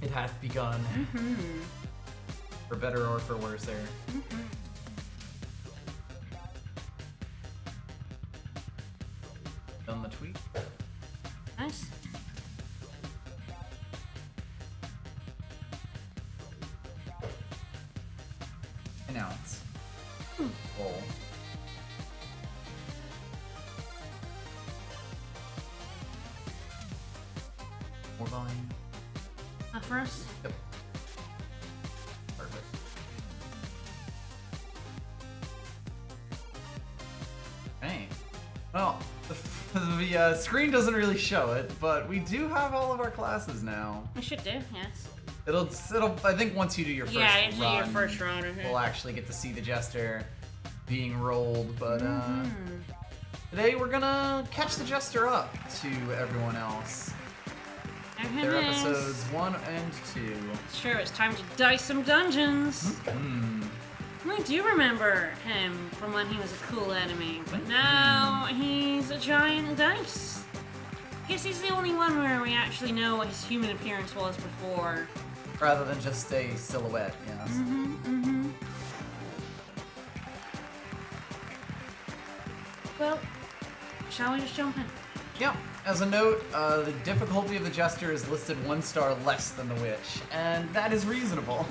It hath begun. For better or for worse, there. Done the tweet. Nice. Announce. Roll. More volume. Not first. Yep. Perfect. Hey. Well, the screen doesn't really show it, but we do have all of our classes now. We should do, yes. It'll. I think once you do your first Yeah, run, you do your first run. we'll actually get to see the Jester being rolled. But today we're gonna catch the Jester up to everyone else. Their episodes 1 and 2. Sure, it's time to dice some dungeons. I do remember him from when he was a cool enemy, but now he's a giant dice. I guess he's the only one where we actually know what his human appearance was before. Rather than just a silhouette, yes. Well, shall we just jump in? Yep. As a note, the difficulty of the Jester is listed 1 star less than the Witch, and that is reasonable.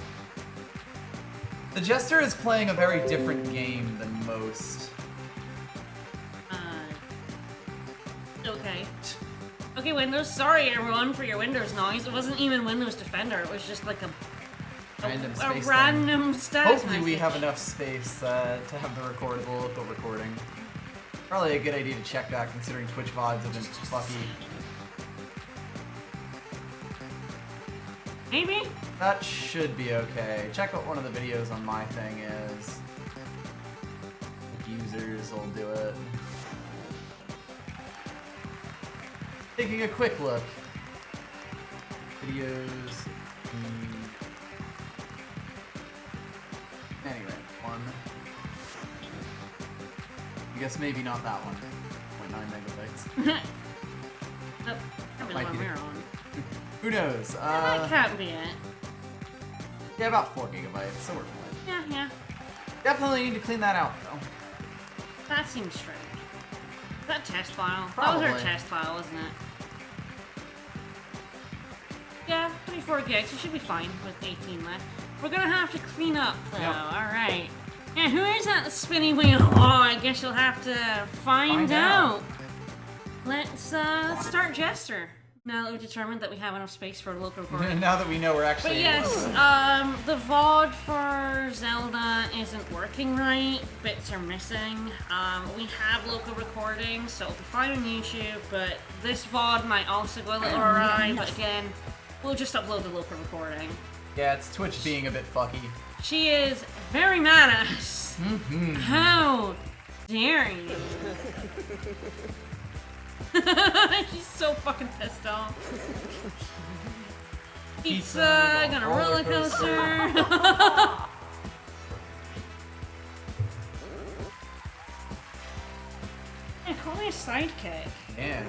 The Jester is playing a very different game than most. Okay. Okay, Windows, sorry everyone for your Windows noise. It wasn't even Windows Defender, it was just like a random status Hopefully we message. have enough space to have the local recording. Probably a good idea to check that considering Twitch VODs have been fucky. Maybe? That should be okay. Check what one of the videos on my thing is. Users will do it. Taking a quick look. Videos. Anyway, one. I guess maybe not that one. 0.9 megabytes. That might be the Might one be. we're on. Who knows? That can't be it. Yeah, about 4 gigabytes, so we're fine. Yeah. Definitely need to clean that out, though. That seems strange. Is that a test file? Probably. That was our test file, wasn't it? Yeah, 34 gigs. We should be fine with 18 left. We're gonna have to clean up, though. Yep. Alright. Yeah, who is that spinny wheel? Oh, I guess you'll have to find out. Let's start Jester. Now that we've determined that we have enough space for a local recording. Now that we know we're But actually yes, the VOD for Zelda isn't working right. Bits are missing. We have local recordings, so it'll be fine on YouTube, but this VOD might also go a little awry, but again, we'll just upload the local recording. Yeah, it's Twitch being a bit fucky. She is very mad at us. How dare you? She's so fucking pissed off. Pizza, gonna roller coaster. Yeah, call me a sidekick. Yeah.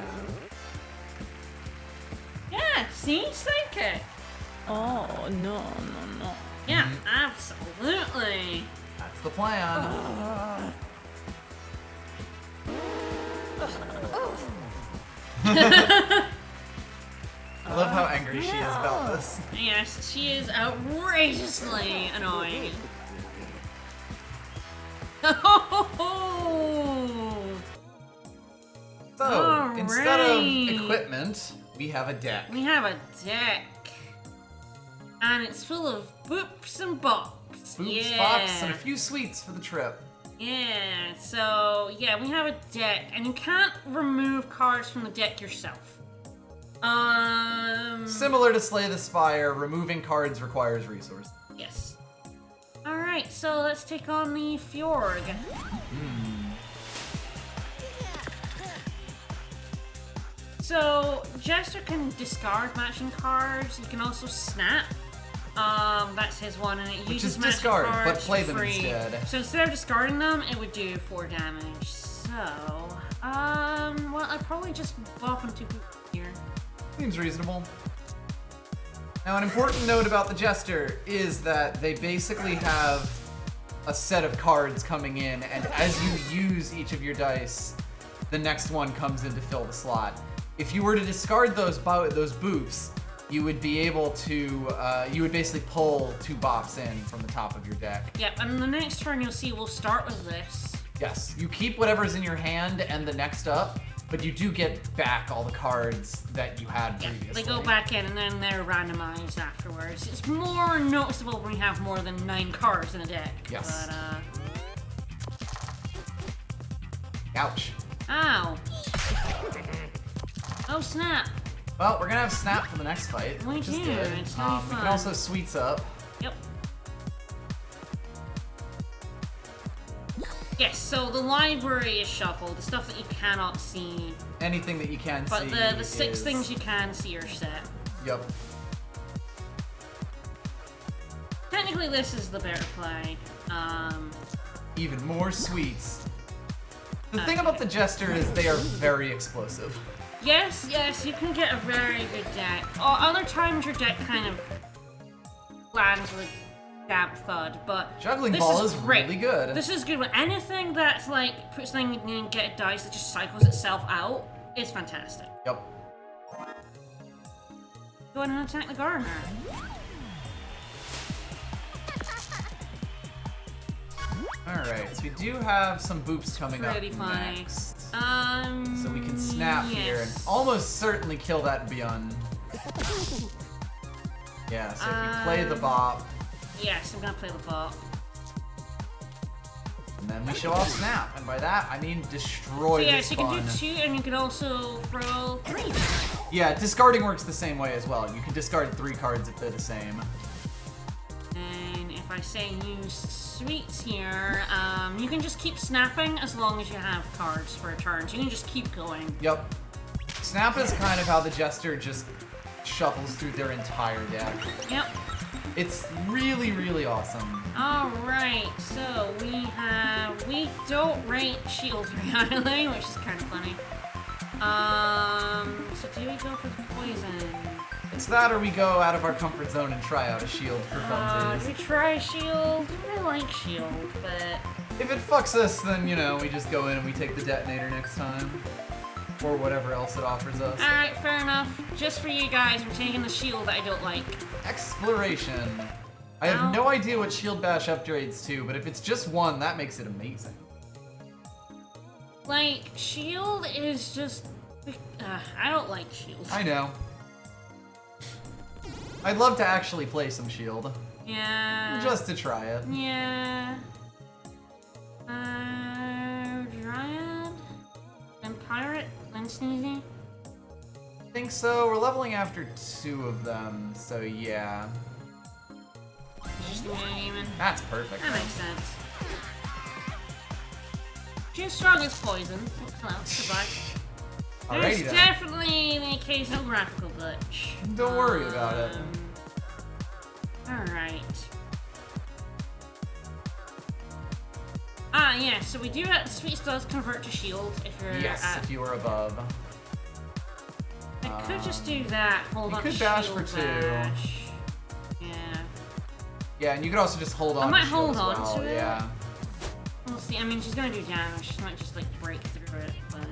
Yeah, see? Sidekick. Oh, no. Yeah, absolutely. That's the plan. I love how angry she is about this. Yes, she is outrageously annoying. So, instead of Alright. equipment, we have a deck. We have a deck. And it's full of boops and bops. Boops, Yeah. pops, and a few sweets for the trip. Yeah, so yeah, we have a deck, and you can't remove cards from the deck yourself. Similar to Slay the Spire, removing cards requires resources. Yes. Alright, so let's take on the Fjord. So, Jester can discard matching cards. You can also snap. That's his one, and it Which uses is matching discard, cards but play for them free. instead. So instead of discarding them, it would do 4 damage. So, well, I'd probably just bop on 2 people here. Seems reasonable. Now, an important note about the Jester is that they basically have a set of cards coming in, and as you use each of your dice, the next one comes in to fill the slot. If you were to discard those boops, you would be able to, you would basically pull 2 bops in from the top of your deck. Yep, and the next turn you'll see we'll start with this. Yes, you keep whatever's in your hand and the next up, but you do get back all the cards that you had previously. They go back in and then they're randomized afterwards. It's more noticeable when you have more than 9 cards in a deck. Yes. But, Ouch. Ow. Oh, snap. Well, we're gonna have Snap for the next fight, We which is do, good. it's gonna be We can fun. also Sweets up. Yep. Yes, so the library is shuffled, the stuff that you cannot see. Anything that you can But see the 6 is- things you can see are set. Yep. Technically, this is the better play. Even more Sweets. The thing about the Jester is they are very explosive. Yes, you can get a very good deck. Other times your deck kind of lands with a damp thud, but Juggling this Ball is is great. really good. This is good. Anything that's like puts things in and get a dice that just cycles itself out is fantastic. Yep. Go ahead and attack the gardener. Alright, so we do have some boops coming Pretty up funny. next. So we can snap here and almost certainly kill that Beyond. Yeah, so if you play the bop, Yes, I'm gonna play the bop. and then we show off Snap, and by that I mean destroy So yeah, this so you can fun. do 2 and you can also throw 3. Yeah, discarding works the same way as well. You can discard 3 cards if they're the same. And if I say use Sweets here, you can just keep snapping as long as you have cards for a turn. So you can just keep going. Yep. Snap is kind of how the Jester just shuffles through their entire deck. Yep. It's really, really awesome. Alright, so we don't rate shield very highly, which is kind of funny. So do we go for the poison? It's that or we go out of our comfort zone and try out a shield for We funsies. try shield. I like shield, but If it fucks us, then, you know, we just go in and we take the detonator next time. Or whatever else it offers us. alright, fair enough. Just for you guys, we're taking the shield that I don't like. Exploration. I have no idea what Shield Bash upgrades to, but if it's just 1, that makes it amazing. Like, shield is just... I don't like shield. I know. I'd love to actually play some Shield. Yeah. Just to try it. Yeah. Dryad? And Pirate? And Sneezy? I think so. We're leveling after 2 of them, so yeah. Just the demon. That's perfect. That makes sense. Too strong as poison. Hello, goodbye. There's Alrighty then. definitely the occasional graphical glitch. Don't worry about it. Alright. Yeah, so we do have Sweets does convert to shield if you're Yes, at... if you were above. I could just do that. Hold you on. could bash shield for 2. bash. Yeah. Yeah, and you could also just hold on I might to shield hold as on well. to it. Yeah. We'll see. I mean, she's gonna do damage. She might just like break through it, but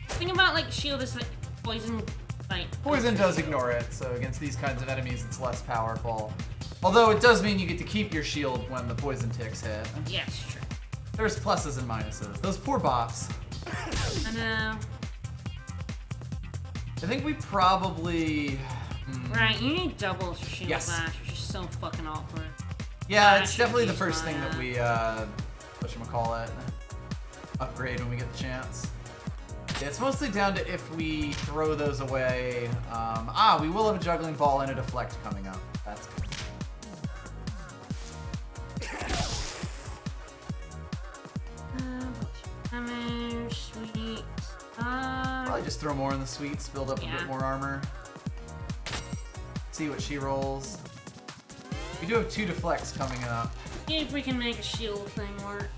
the thing about like shield is like poison, like Poison does ignore it, so against these kinds of enemies it's less powerful. Although it does mean you get to keep your shield when the poison ticks hit. Yes, true. There's pluses and minuses. Those poor bops. I know. I think we probably... Right, you need doubles for shield Yes. bash, which is so fucking awkward. Yeah, That it's should definitely be the first thing that fine. we, whatchamacallit, upgrade when we get the chance. Yeah, it's mostly down to if we throw those away. We will have a juggling ball and a deflect coming up. That's good. Damage, sweet. Probably just throw more in the sweets, build up a Yeah. bit more armor. See what she rolls. We do have 2 deflects coming up. See if we can make a shield thing work.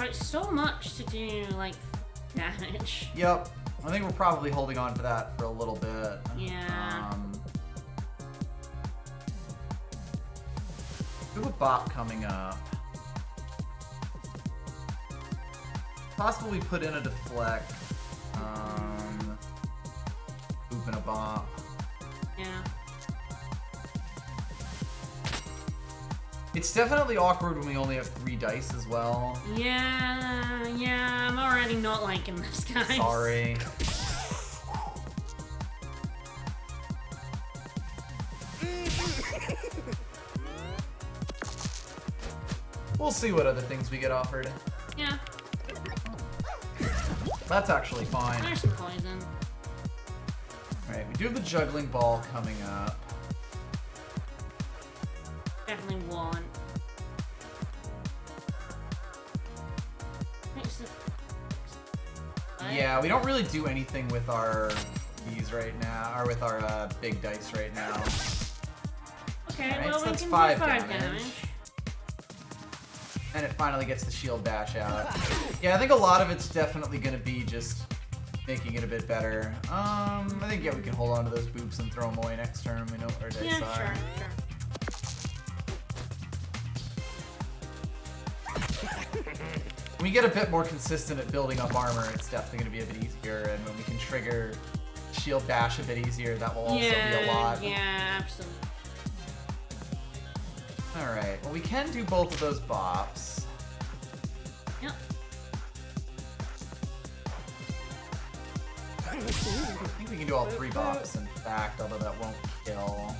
out so much to do, like, damage. Yep. I think we're probably holding on to that for a little bit. Yeah. We have a bop coming up. Possible we put in a deflect. Boop and a bop. Yeah. It's definitely awkward when we only have 3 dice as well. Yeah, I'm already not liking this, guys. Sorry. We'll see what other things we get offered. Yeah. That's actually fine. There's some poison. Alright, we do have the juggling ball coming up. Definitely want. Yeah, we don't really do anything with our these right now, or with our big dice right now. Okay, Alright, well so we that's can 5 do 5 damage. And it finally gets the shield bash out. Yeah, I think a lot of it's definitely going to be just making it a bit better. I think, yeah, we can hold on to those boops and throw them away next turn. We know what our dice Yeah, are. sure. When we get a bit more consistent at building up armor, it's definitely going to be a bit easier. And when we can trigger shield bash a bit easier, that will also be a lot. Yeah, absolutely. Alright, well we can do both of those bops. Yep. I think we can do all 3 bops, in fact, although that won't kill.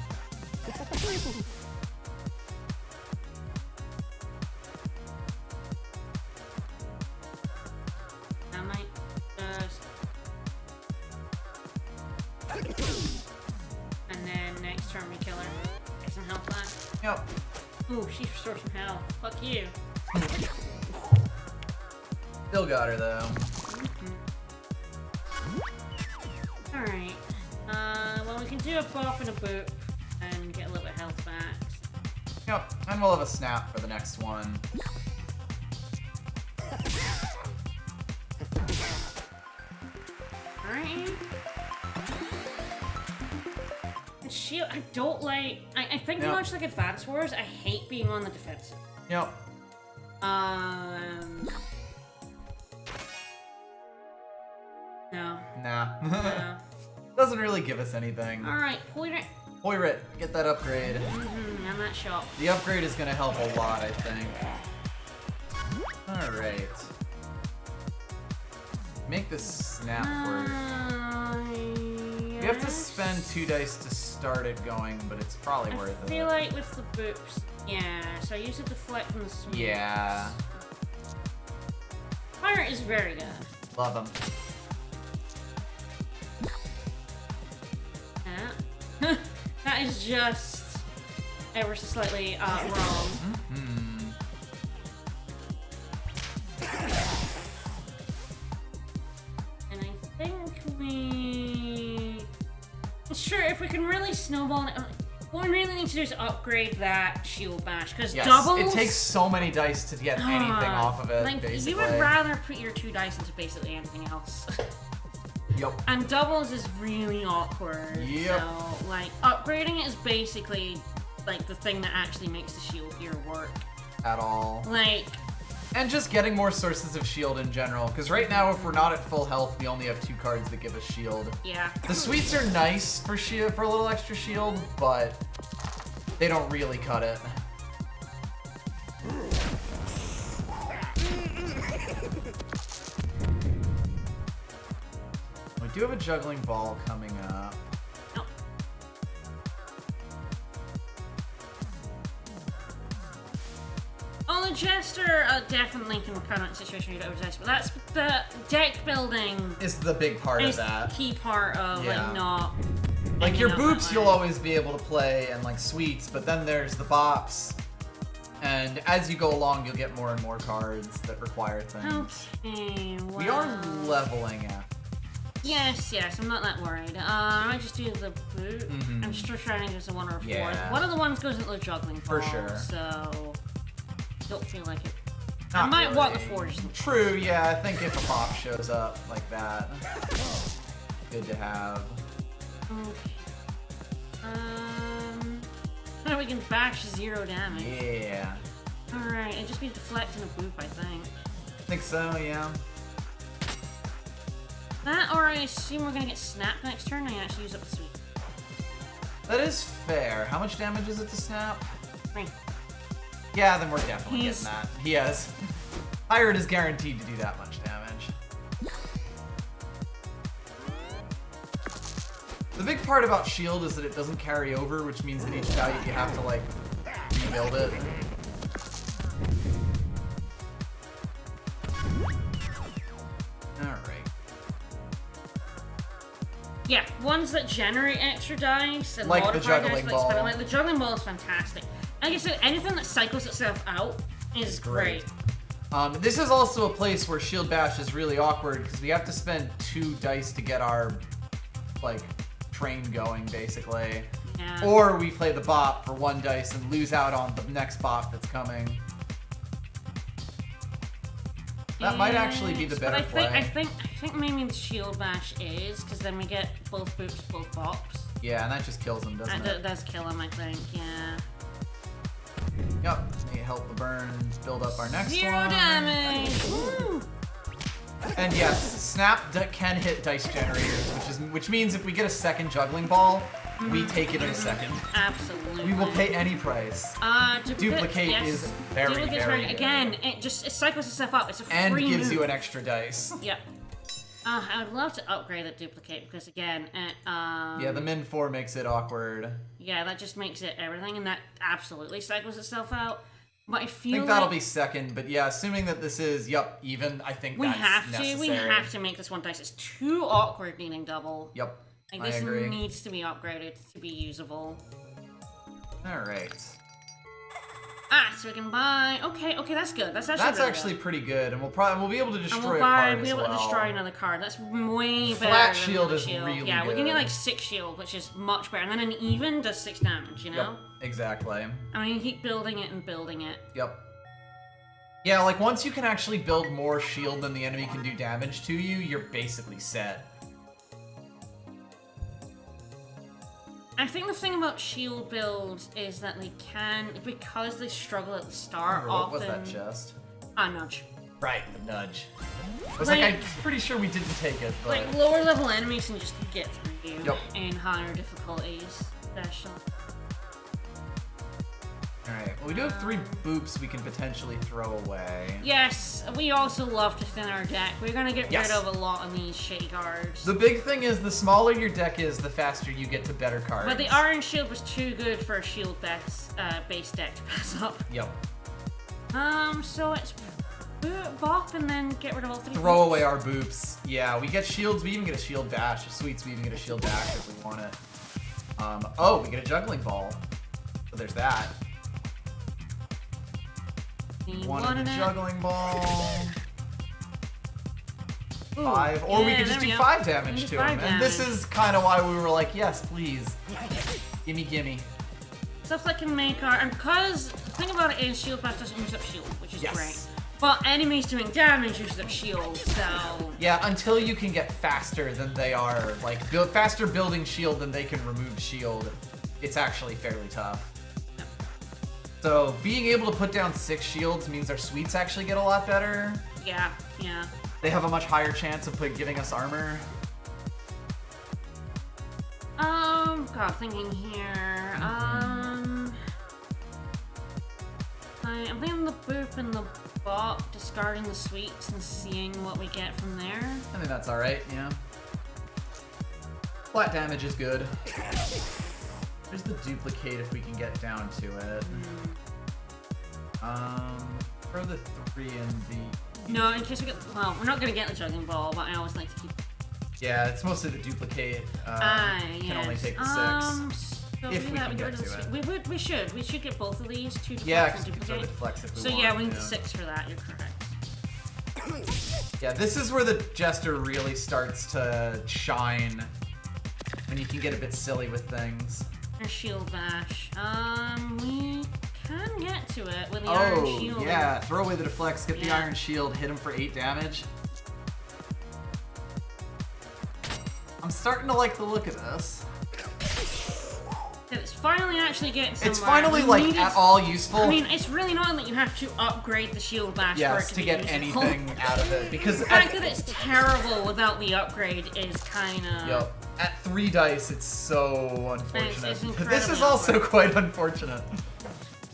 I might just... And then next turn we kill her. Get some health back. Yep. Ooh, she restored some health. Fuck you. Still got her though. Alright. Well we can do a bop and a boop and get a little bit of health back. Yep, and we'll have a snap for the next one. Alright. Shield, I don't like. I think Yep. much like Advance Wars, I hate being on the defensive. Yep. No. Nah. No. Doesn't really give us anything. Alright, Poiret. Poiret, get that upgrade. I'm not shop. The upgrade is gonna help a lot, I think. Alright. Make this snap work. You have to spend 2 dice to start it going, but it's probably worth it. I feel like with the boops, yeah. So I use the deflect and the sweep. Yeah. Pirate is very good. Love him. Yeah. That is just ever so slightly wrong. And I think we... Sure, if we can really snowball it... What we really need to do is upgrade that shield bash, because Yes, doubles... it takes so many dice to get anything off of it, like, basically. you would rather put your 2 dice into basically anything else. Yep. And doubles is really awkward. Yep. So, like, upgrading it is basically, like, the thing that actually makes the shield gear work. At all. Like... And just getting more sources of shield in general, because right now, if we're not at full health, we only have 2 cards that give us shield. Yeah. The sweets are nice for shield, for a little extra shield, but they don't really cut it. We do have a juggling ball coming up. Nope. Oh, the Jester definitely can come out in a situation where you don't have dice, but that's the deck building Is the big part of is the that. key part of, Yeah. like, not... Like, your hanging out boops that you'll way. always be able to play, and like sweets, but then there's the bops. And as you go along, you'll get more and more cards that require things. Okay, well... We are leveling up. Yes, I'm not that worried. I might just do the boot. Mhm. I'm just trying to use a 1 or a 4. Yeah. One of the ones goes into the juggling For ball, sure. so don't feel like it I Not might really. want the forge. True, yeah, I think if a pop shows up like that, good to have. Okay. Now we can bash 0 damage. Yeah. Alright, it just be deflecting a boop, I think. I think so, yeah. That, or I assume we're gonna get snapped next turn and I actually use up the sweet. That is fair. How much damage is it to snap? 3. Yeah, then we're definitely He's- getting that. He has. Pirate is guaranteed to do that much damage. The big part about shield is that it doesn't carry over, which means that each fight you have to, like, rebuild it. Alright. Yeah, ones that generate extra dice and Like the modify juggling dice, ball. Like the juggling ball is fantastic. Like I said, anything that cycles itself out is great. This is also a place where Shield Bash is really awkward because we have to spend 2 dice to get our, like, train going, basically. Yeah. Or we play the bop for 1 dice and lose out on the next bop that's coming. That might actually be the better play. I think maybe the shield bash is because then we get both boops, both bops. Yeah, and that just kills him, doesn't That it? does kill him, I think. Yeah. Yep. May help the burns build up our next 0 one. damage. Woo! And yes, Snap can hit dice generators, which means if we get a second juggling ball, we take it in a second. Absolutely. We will pay any price. Duplicate yes. is very, Duplicate's very good. Again, it cycles itself up. It's a And free gives move. you an extra dice. Yep. I would love to upgrade that duplicate because again, Yeah, the min 4 makes it awkward. yeah, that just makes it everything, and that absolutely cycles itself out. But I I feel think that'll like be second, but yeah, assuming that this is, even, I think we that's have necessary. to. We have to make this one dice. It's too awkward needing double. Yep, Like I this agree. needs to be upgraded to be usable. Alright. So we can buy. Okay, that's good. That's actually That's really actually good. pretty good, and we'll be able to And destroy we'll a buy. card We'll be as able well. to destroy another card. That's way better. Flat than shield the is shield. really Yeah, we can get good. like 6 shield, which is much better. And then an even does 6 damage. You know. Yep, exactly. I mean, you keep building it and building it. Yep. Yeah, like once you can actually build more shield than the enemy can do damage to you, you're basically set. I think the thing about shield builds is that they can, because they struggle at the start, What often. was that chest? Nudge. Right, the nudge. I was Like- like, I'm pretty sure we didn't take it, but... Like lower level enemies can just get through you Yep. in higher difficulties, especially. Alright, well we do have 3 boops we can potentially throw away. Yes, we also love to thin our deck. We're gonna get Yes. rid of a lot of these shitty cards. The big thing is the smaller your deck is, the faster you get to better cards. But the orange shield was too good for a shield base deck to pass up. Yep. So it's bop and then get rid of all 3. Throw boops. away our boops. Yeah, we get shields, we even get a shield bash. Sweets, we even get a shield bash if we want it. Oh, we get a juggling ball. So there's that. Need One one in in the it. juggling ball. Ooh, 5. Or we yeah, could just there do we go. 5 We damage can to do him. 5 And this damage. is kind of why we were like, yes, please. Gimme, gimme. Stuff that can make our, and because the thing about it is shield bash doesn't use up shield, which is Yes. great. But enemies doing damage use up shield, so Yeah, until you can get faster than they are, like, faster building shield than they can remove shield, it's actually fairly tough. So, being able to put down 6 shields means our sweets actually get a lot better. yeah. They have a much higher chance of giving us armor. God, thinking here. I'm thinking the boop and the bop, discarding the sweets and seeing what we get from there. I think that's alright, yeah. Flat damage is good. There's the duplicate if we can get down to it. Throw the 3 in the... No, in case we get, well, we're not gonna get the juggling ball, but I always like to keep. Yeah, it's mostly the duplicate. Can only take the 6. So If do we that, can get get rid of to the it. We should get both of these, 2 deflects Yeah, and because we can throw the duplicate. deflects if we So want. yeah, we need the 6 for that, you're correct. Yeah, this is where the Jester really starts to shine. When you can get a bit silly with things. Or shield bash. We can get to it with the Iron Shield. Oh, yeah. Throw away the deflects, get the Yeah. Iron Shield, hit him for 8 damage. I'm starting to like the look of this. It's finally actually getting somewhere. It's finally, You like, need at it- all useful. I mean, it's really not that you have to upgrade the shield bash for it Yes, to to be get useful. anything out of it. Because The fact that it's terrible without the upgrade is kind of... Yep. At 3 dice, it's so unfortunate. It's This is incredibly also awkward. quite unfortunate.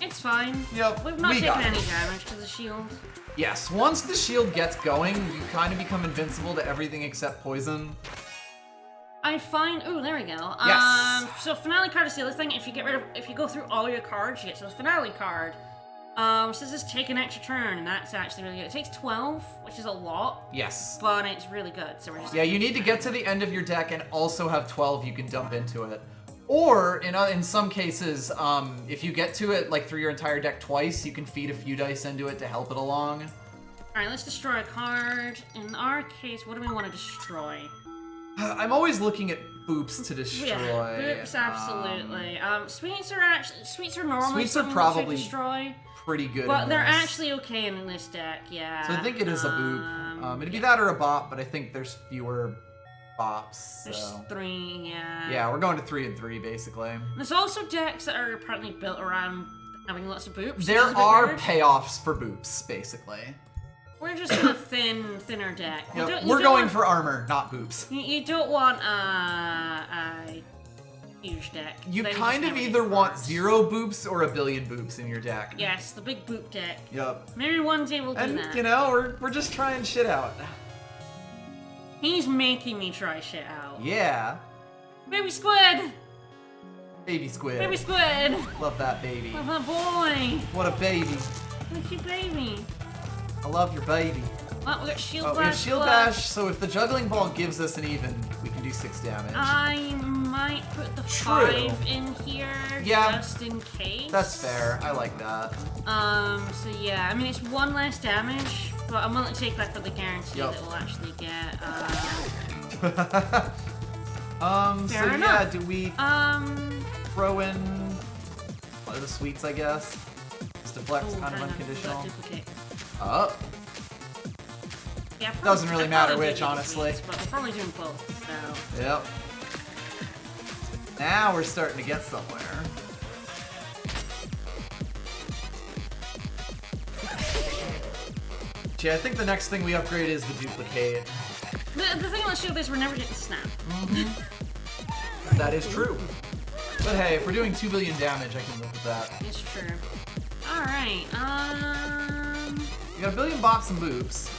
It's fine. Yep, We've not we taken got any it. damage to the shield. Yes, once the shield gets going, you kind of become invincible to everything except poison. I find... Ooh, there we go. Yes. So finale card is the other thing. If you go through all your cards, you get to the finale card. So this is take an extra turn, and that's actually really good. It takes 12, which is a lot, Yes. but it's really good. So we're just... Yeah, you need to get to the end of your deck and also have 12 you can dump into it. Or, in some cases, if you get to it like through your entire deck twice, you can feed a few dice into it to help it along. Alright, let's destroy a card. In our case, what do we want to destroy? I'm always looking at boops to destroy. Yeah, boops, absolutely. Sweets are normally Sweets are something probably to destroy, pretty good. but in they're this. actually okay in this deck. Yeah. So I think it is a boop. It'd be that or a bop, but I think there's fewer bops. There's So. 3. Yeah. Yeah, we're going to 3 and 3 basically. There's also decks that are apparently built around having lots of boops. which There is a bit are weird. payoffs for boops, basically. We're just in a thinner deck. You Yep. don't- you We're don't going want- for armor, not boops. You don't want a huge deck. You Then kind just of never either get want cards. 0 boops or a billion boops in your deck. Yes, the big boop deck. Yep. Maybe one day we'll do And, that. you know, we're just trying shit out. He's making me try shit out. Yeah. Baby squid! Baby squid. Baby squid! Love that baby. Love that boy! What a baby. What a cute baby. I love your baby. Well, we got shield Oh, bash. we have shield plus. bash, so if the juggling ball gives us an even, we can do 6 damage. I might put the True. 5 in here Yeah. just in case. That's fair. I like that. So yeah, I mean it's 1 less damage, but I'm willing to take that for the guarantee Yup. that we'll actually get. So Fair yeah, enough. do we throw in one of the sweets, I guess? This deflect's oh, kind of hang on, unconditional. duplicate. Oh, Yeah, Doesn't really I'd matter probably which, do the honestly. sweets, but we're probably doing both, so. yep. Now we're starting to get somewhere. Gee, I think the next thing we upgrade is the duplicate. The thing about shield is we're never getting snap. That is true. But hey, if we're doing 2 billion damage, I can live with that. It's true. Alright, We got a billion bops and boops.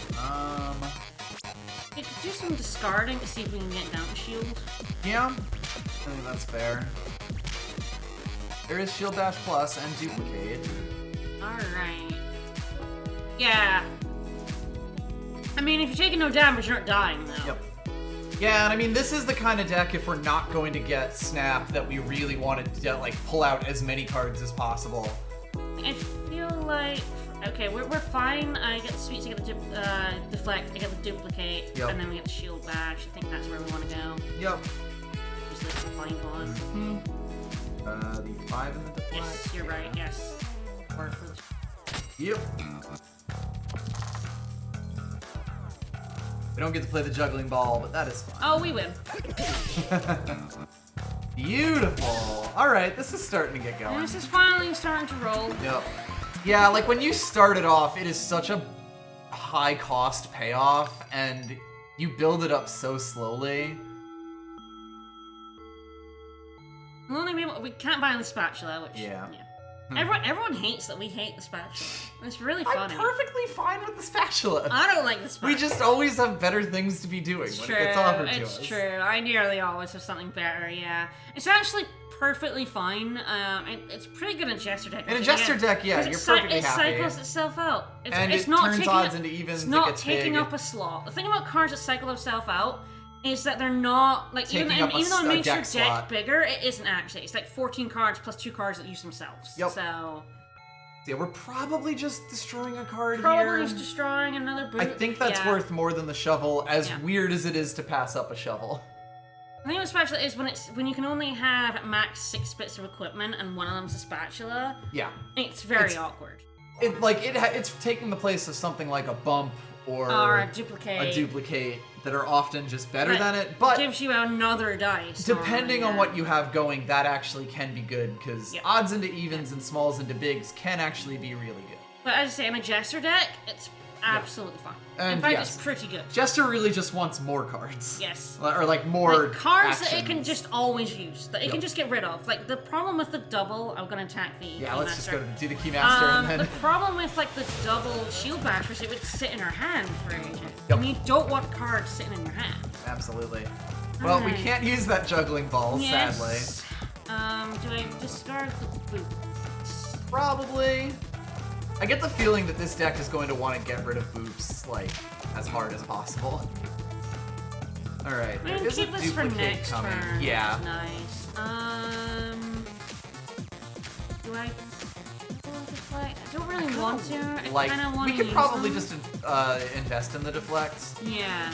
we could do some discarding to see if we can get down to shield. Yeah, I think that's fair. There is Shield Dash Plus and Duplicate. Alright. Yeah. I mean, if you're taking no damage, you're not dying, though. Yep. Yeah, and I mean, this is the kind of deck, if we're not going to get Snap, that we really want to, like, pull out as many cards as possible. I feel like... Okay, we're fine. I get the sweets, I get the deflect, I get the duplicate, Yep. and then we get the shield bash. I think that's where we want to go. Yep. Just this fine one. The 5 and the deflect. Yes, you're right, yes. Yep. We don't get to play the juggling ball, but that is fun. Oh, we win. Beautiful. All right, this is starting to get And going. this is finally starting to roll. Yep. Yeah, like when you start it off, it is such a high cost payoff, and you build it up so slowly. We can't buy the spatula, which Yeah. Everyone hates that we hate the spatula. It's really I'm funny. perfectly fine with the spatula. I don't like the spatula. We just always have better things to be doing It's when true. it gets offered to It's us. true. I nearly always have something better. Yeah, it's actually perfectly fine. It's pretty good in Jester deck. In a actually, Jester deck, yeah, 'Cause you're it cy- perfectly it happy. cycles itself out. And it's it not turns taking odds up, into evens, It's it not gets taking big. up a slot. The thing about cards that cycle themselves out is that they're not like Taking even up though it a makes your deck deck slot. bigger, it isn't actually. It's like 14 cards plus 2 cards that use themselves. Yep. So Yeah, we're probably just destroying a card probably here. just destroying another boot. I think that's Yeah. worth more than the shovel, as Yeah. weird as it is to pass up a shovel. I think what's special is when you can only have max 6 bits of equipment and one of them's a spatula. Yeah. It's very awkward. It's taking the place of something like a bump or a duplicate. A duplicate that are often just better than it, but gives you another dice. Depending on what you have going, that actually can be good because odds into evens and smalls into bigs can actually be really good. But as I say, in a Jester deck, it's absolutely fine. And in fact, it's pretty good. Jester really just wants more cards. Yes. Or like more cards actions. that it can just always use, that it can just get rid of. Like the problem with the double, I'm gonna attack the Yeah, Keymaster. let's just go to do the Keymaster and then... The problem with like the double shield bash was it would sit in her hand for ages. Yep. And you don't want cards sitting in your hand. Absolutely. Well, we can't use that juggling ball, sadly. Do I discard the boots? Probably. I get the feeling that this deck is going to want to get rid of boops, like, as hard as possible. Alright, there is a keep this for duplicate next coming. turn. Yeah. That's nice. Do I deflect? I don't really want to. I kind of want to we could use probably them. just invest in the deflects. Yeah.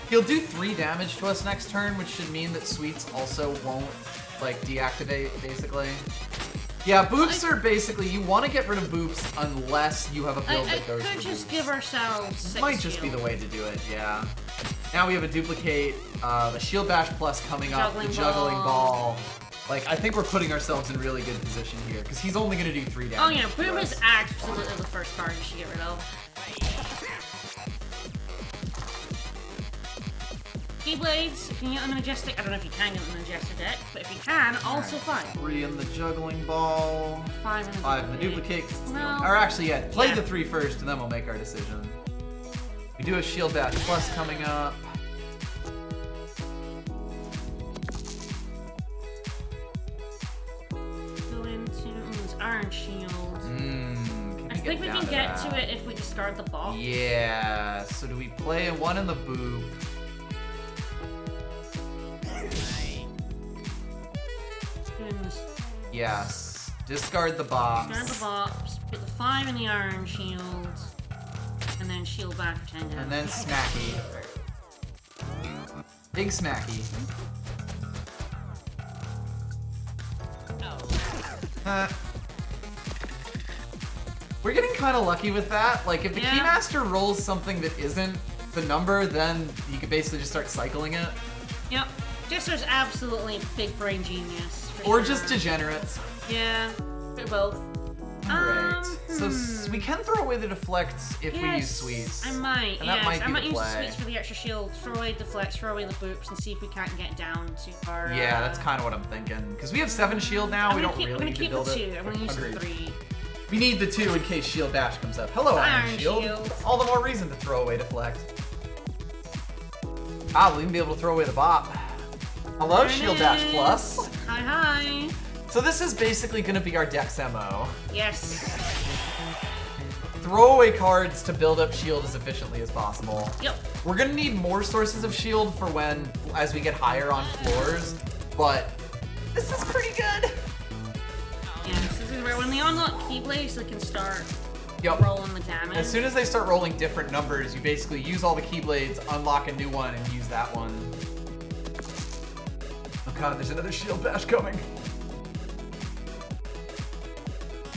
He'll do 3 damage to us next turn, which should mean that Sweets also won't, like, deactivate, basically. Yeah, boops are basically, you want to get rid of boops unless you have a build that goes for could just boops. give ourselves 6 Might just be the way to do it, yeah. Now we have a duplicate, the Shield Bash Plus coming up, the Juggling Ball. Like, I think we're putting ourselves in really good position here, because he's only going to do 3 damage. Oh yeah, Boom is absolutely the first card you should get rid of. Keyblades, if you can get them in a Jester, I don't know if you can get them in a Jester deck, but if you can, also fine. 3 in the Juggling Ball, 5 in the 5 in the duplicate. No. Or actually, yeah, play the 3 first, and then we'll make our decision. We do a Shield Bash Plus coming up. Go into Iron Shield. I think we can get to it if we discard the ball. Yeah, so do we play a 1 in the boop? Yes. Discard the box. Discard the box, put the 5 in the Iron Shield, and then shield back for 10 damage. And then Smacky. Big Smacky. We're getting kind of lucky with that. Like, if the Keymaster rolls something that isn't the number, then you can basically just start cycling it. Yep. Jester's absolutely big brain genius. Or just degenerates. Yeah, they're both. Alright. So we can throw away the deflects if we use Sweets. I might, and that might be I might the use play. Sweets for the extra shield, throw away deflects, throw away the boops, and see if we can't get down to our... Yeah, that's kind of what I'm thinking. Because we have 7 shield now, we don't really need to build it. I'm gonna keep the 2, I'm gonna use the 3. We need the 2 in case Shield Bash comes up. Hello, Iron Shield. All the more reason to throw away deflect. Ah, we'll even be able to throw away the bop. Hello, Shield Bash Plus. Hi, hi. So this is basically going to be our deck's MO. Yes. Throw away cards to build up shield as efficiently as possible. Yep. We're going to need more sources of shield for as we get higher on floors, but this is pretty good. Yeah, this is where when they unlock Keyblades, they can start Yep. rolling the damage. As soon as they start rolling different numbers, you basically use all the Keyblades, unlock a new one, and use that one. Oh god, there's another Shield Bash coming.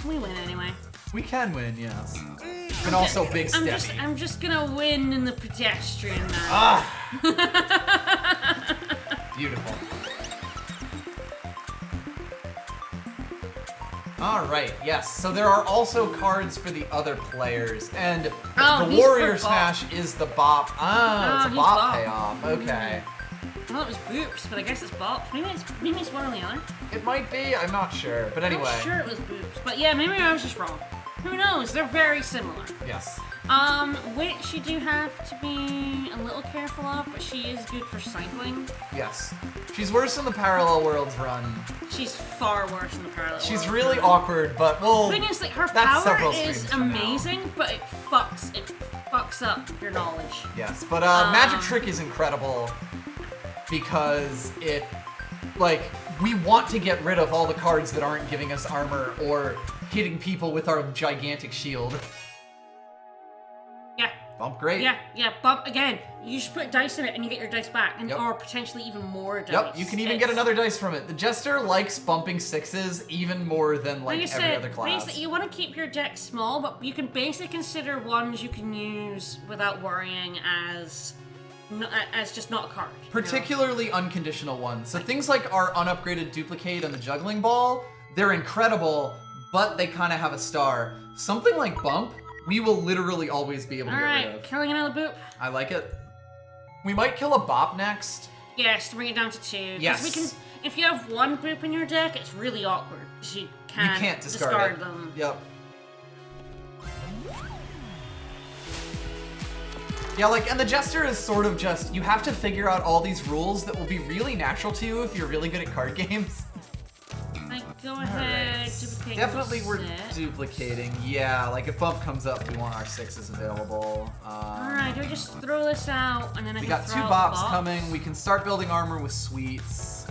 We win anyway. We can win, yes. And also big steppy. I'm just gonna win in the pedestrian match. Ah! Beautiful. Alright, yes. So there are also cards for the other players. And the Warrior Smash is the bop. Ah, it's a bop payoff. Okay. Well, it was boops, but I guess it's bop. Maybe it's one or the other. It might be, I'm not sure. But anyway. I'm sure it was boops. But yeah, maybe I was just wrong. Who knows? They're very similar. Yes. Which you do have to be a little careful of, but she is good for cycling. Yes. She's worse in the Parallel Worlds run. She's far worse in the Parallel Worlds. She's really awkward, but well, the thing is, like, her power is amazing, but it fucks up your knowledge. Yes, but Magic Trick is incredible because it, like, we want to get rid of all the cards that aren't giving us armor or hitting people with our gigantic shield. Yeah, Bump, great. Yeah, bump again. You should put dice in it and you get your dice back, and or potentially even more dice. Yep, you can even get another dice from it. The Jester likes bumping 6s even more than like every other class. Basically, you want to keep your deck small, but you can basically consider ones you can use without worrying as just not a card. Particularly unconditional ones. So things like our unupgraded duplicate and the juggling ball, they're incredible, but they kind of have a star. Something like bump, we will literally always be able to get rid of. Alright, killing another boop. I like it. We might kill a bop next. Yes, to bring it down to 2. Yes. We can, if you have one boop in your deck, it's really awkward, because you can't discard them. Yep. Yeah, like, and the Jester is sort of just, you have to figure out all these rules that will be really natural to you if you're really good at card games. Go ahead, duplicate. Definitely we're duplicating. Yeah, like if bump comes up, we want our 6s available. Alright, do we just throw this out and then we got 2 bops coming. We can start building armor with sweets.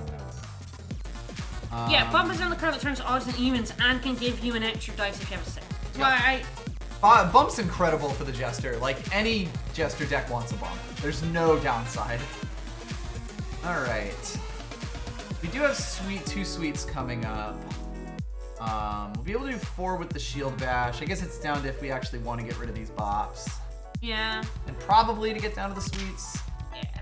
Yeah, bump is another card that turns odds and evens and can give you an extra dice if you have a 6. That's why Bump's incredible for the Jester. Like any Jester deck wants a bump. There's no downside. Alright. We do have 2 sweets coming up. We'll be able to do 4 with the shield bash. I guess it's down to if we actually want to get rid of these bops. Yeah. And probably to get down to the sweets. Yeah.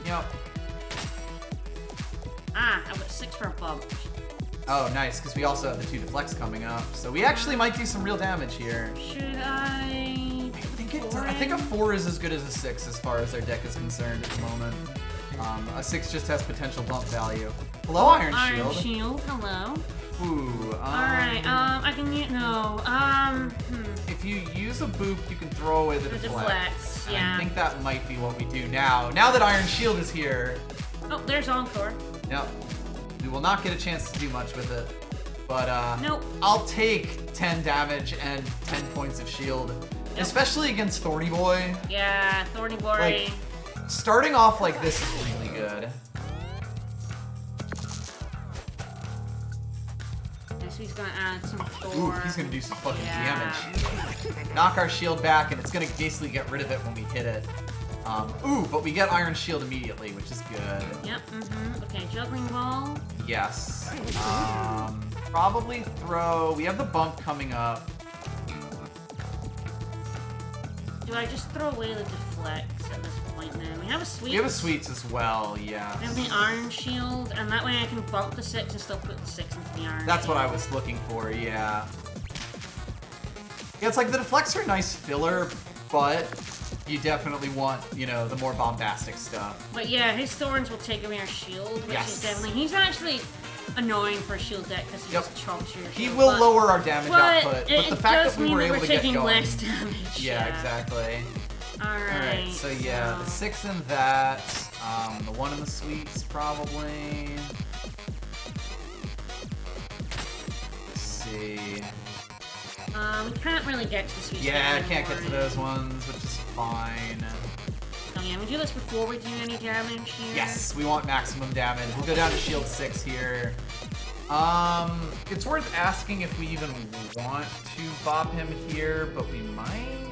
Yep. I've got 6 for a bump. Oh, nice, because we also have the 2 deflects coming up. So we actually might do some real damage here. Should I I think a 4 is as good as a 6 as far as our deck is concerned at the moment. A 6 just has potential bump value. Hello, Iron Shield. Iron Shield, hello. Ooh, Alright, I can use, If you use a boop, you can throw away the deflects, yeah. I think that might be what we do now. Now that Iron Shield is here. Oh, there's Encore. Yep. We will not get a chance to do much with it. But, nope. I'll take 10 damage and 10 points of shield. Yep. Especially against Thorny Boy. Yeah, Thorny Boy. Like, starting off like this is really good. So he's gonna add some Thor. Ooh, he's gonna do some fucking damage. Knock our shield back, and it's gonna basically get rid of it when we hit it. But we get Iron Shield immediately, which is good. Yep, Okay, Juggling Ball. Yes. Probably throw... We have the bump coming up. Do I just throw away the deflects at this point then? We have a sweets. We have a sweets as well, yeah. We have the Iron Shield, and that way I can bump the 6 and still put the 6 into the Iron That's Shield. what I was looking for, yeah. Yeah, it's like the deflects are a nice filler, but you definitely want, you know, the more bombastic stuff. But yeah, his Thorns will take away our shield, which is definitely... He's actually annoying for a shield deck because he just chomps your shield. He will lower our damage output, but the fact that we were able to get going... less damage. Yeah, exactly. Alright, so yeah, the 6 in that, the 1 in the sweets probably. Let's see. We can't really get to the sweets. Yeah, I can't get to those ones, which is fine. Oh yeah, we do this before we do any damage here. Yes, we want maximum damage. We'll go down to shield 6 here. It's worth asking if we even want to bop him here, but we might.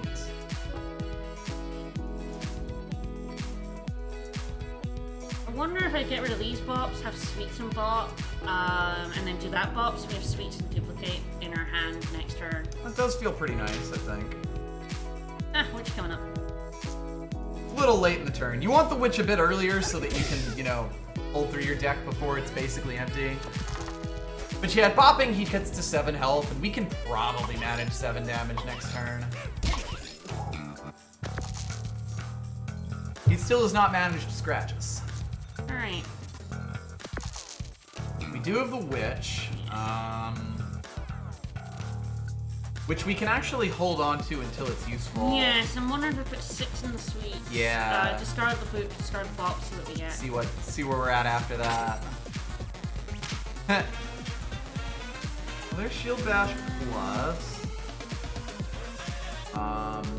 I wonder if I get rid of these bops, have sweets and bop, and then do that bop, so we have sweets and duplicate in our hand next turn. That does feel pretty nice, I think. Witch coming up. A little late in the turn. You want the witch a bit earlier so that you can, you know, pull through your deck before it's basically empty. But yeah, bopping, he gets to 7 health, and we can probably manage 7 damage next turn. He still does not manage to scratch us. Alright. We do have the witch, which we can actually hold on to until it's useful. Yes, I'm wondering if I put 6 in the sweets. Yeah. Discard the boot, discard the bop, see what we get. See where we're at after that. Well, there's shield bash plus.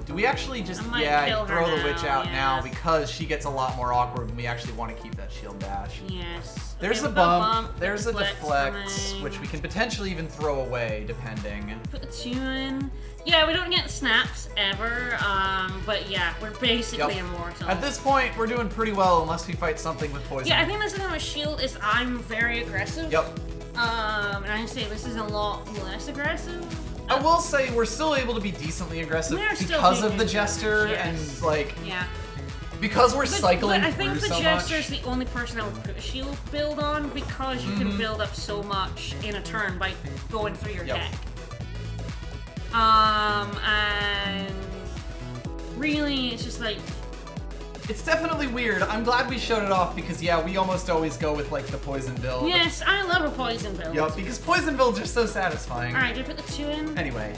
Do we actually just throw the witch out now because she gets a lot more awkward and we actually want to keep that shield bash. Yes. There's Okay, a we've got bump, there's a deflect deflect, coming. which we can potentially even throw away, depending. Put the 2 in. Yeah, we don't get snaps ever, but yeah, we're basically Yep. immortal. At this point, we're doing pretty well unless we fight something with poison. Yeah, I think that's the thing with shield is I'm very aggressive. Yep. And I say this is a lot less aggressive. I will say we're still able to be decently aggressive We're still because of taking the Jester damage, and yes. like Yeah. because we're cycling but I think through the so Jester's much. the only person I would put a shield build on because you can build up so much in a turn by going through your Yep. deck. And really, it's just like, It's definitely weird. I'm glad we showed it off because yeah, we almost always go with like the poison build. yes, I love a poison build. Yep, because poison builds are so satisfying. Alright, did I put the 2 in? Anyway,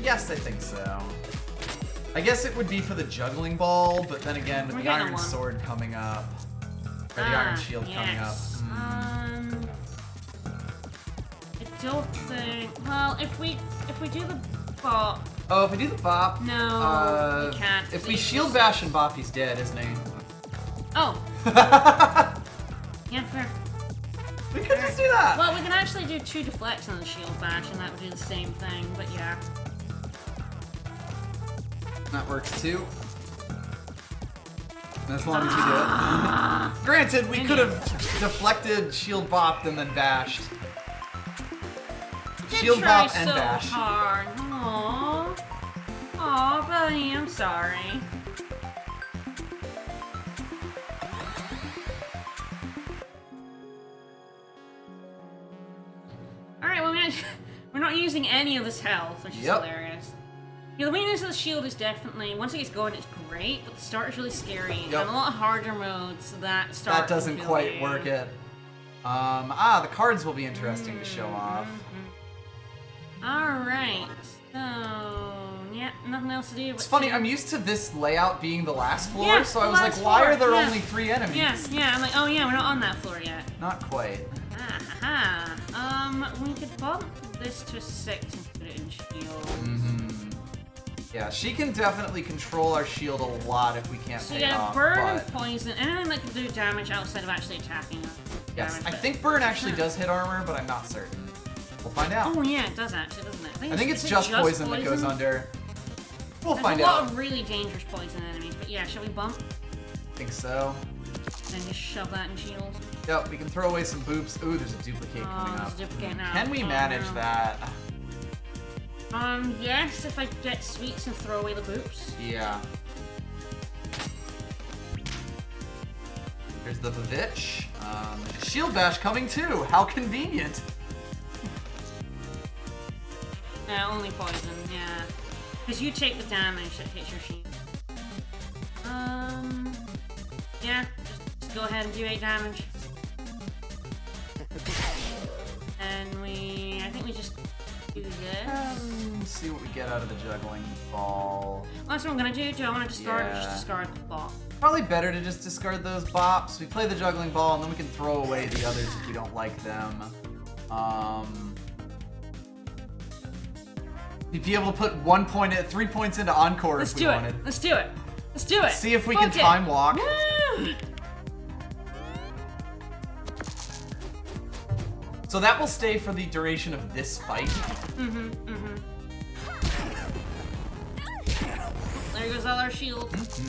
yes, I think so. I guess it would be for the juggling ball, but then again, with We're the getting iron one. sword coming up, or the iron shield coming up. Yes. I don't think. Well, if we do the bot, Oh, if we do the bop, no, we can't. If we shield bash and bop, he's dead, isn't he? Oh, yeah, fair. We could just do that. Well, we can actually do 2 deflects on the shield bash, and that would do the same thing. But yeah. That works too. As long as we do it. Granted, we could have deflected, shield bopped, and then bashed. Shield try bop and so bash. hard. Aww. Aw, buddy, I'm sorry. Alright, well, we're not using any of this health, which is Yep. hilarious. Yeah, the weakness of the shield is definitely, once it gets going, it's great, but the start is really scary. Yep. And a lot of harder modes, that start That doesn't will kill quite you. work it. The cards will be interesting to show off. Alright, so, yeah, nothing else to do. It's funny, I'm used to this layout being the last floor, Yeah, so I the was like, last why floor, are there yeah. only 3 enemies? Yeah, I'm like, oh yeah, we're not on that floor yet. Not quite. We could bump this to 6 and put it in shield. Yeah, she can definitely control our shield a lot if we can't So pay yeah, off, burn but... and poison, anything that can do damage outside of actually attacking us. Yes, Damage, I but- think burn actually does hit armor, but I'm not certain. We'll find out. Oh yeah, it does actually, doesn't it? I think it's is it just poison that goes under. We'll There's find a lot out. of really dangerous poison enemies, but yeah, shall we bump I think so. and just shove that in shield? Yep, we can throw away some boops. Ooh, there's a duplicate coming There's up. a duplicate now. Can we Oh, manage no. that? Yes, if I get sweets and throw away the boops. Yeah. There's the Vivitch. Shield Bash coming too. How convenient. Only poison, yeah. Because you take the damage that hits your shield. Yeah, just go ahead and do 8 damage. And I think we just do this. Let's see what we get out of the juggling ball. Well, that's what I'm gonna do. Do I want to discard or just Yeah. discard the ball? Probably better to just discard those bops. We play the juggling ball, and then we can throw away the others if we don't like them. We'd be able to put 3 points into Encore Let's if we do it. wanted. Let's do it. Let's do it. See if we Fuck can it. time walk. Woo! So that will stay for the duration of this fight. There goes all our shields.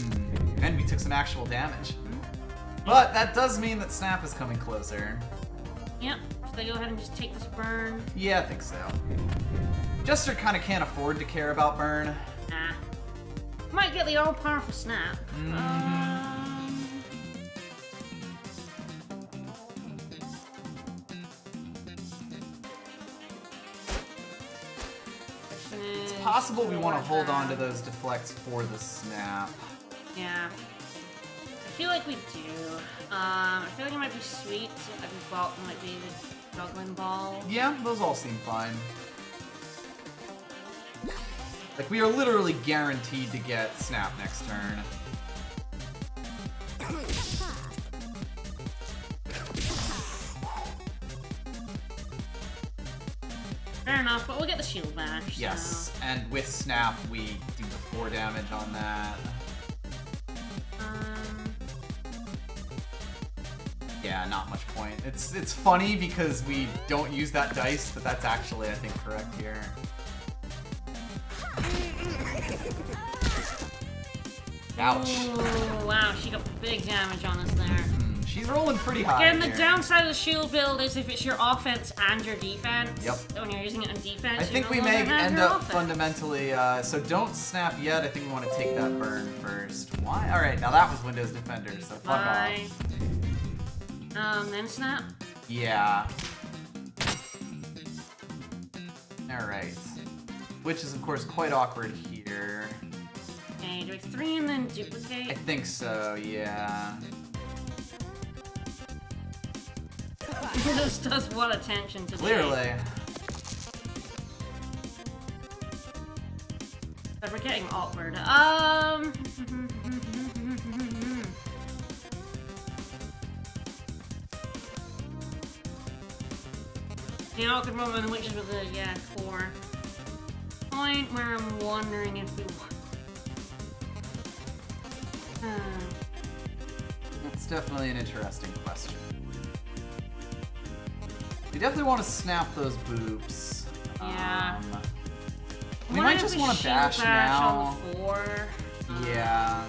And we took some actual damage. But that does mean that Snap is coming closer. Yep. Should I go ahead and just take this burn? Yeah, I think so. Jester kind of can't afford to care about burn. Nah. Might get the all-powerful snap. It's possible we want to hold on to those deflects for the Snap. Yeah. I feel like we do. I feel like it might be sweet. Like we bought might be the juggling ball. Yeah, those all seem fine. Like, we are literally guaranteed to get Snap next turn. Fair enough, but we'll get the shield bash. Yes, and with Snap, we do the 4 damage on that. So. Yeah, not much point. It's funny because we don't use that dice, but that's actually, I think, correct here. Ouch. Ooh, wow, she got big damage on us there. She's rolling pretty high. Again, the here. downside of the shield build is if it's your offense and your defense. Yep. When you're using it in defense, I think we may end up fundamentally, so don't snap yet. I think we want to take that burn first. Why? Alright, now that was Windows Defender, so fuck off. Then snap? Yeah. Alright. Which is, of course, quite awkward here. Okay, do 3 and then duplicate? I think so, yeah. This does what attention to Clearly. But we're getting awkward. The awkward moment, which is with the 4 point where I'm wondering if we want. That's definitely an interesting question. We definitely want to snap those boobs. Yeah. We might just want to bash now. On the 4. Yeah.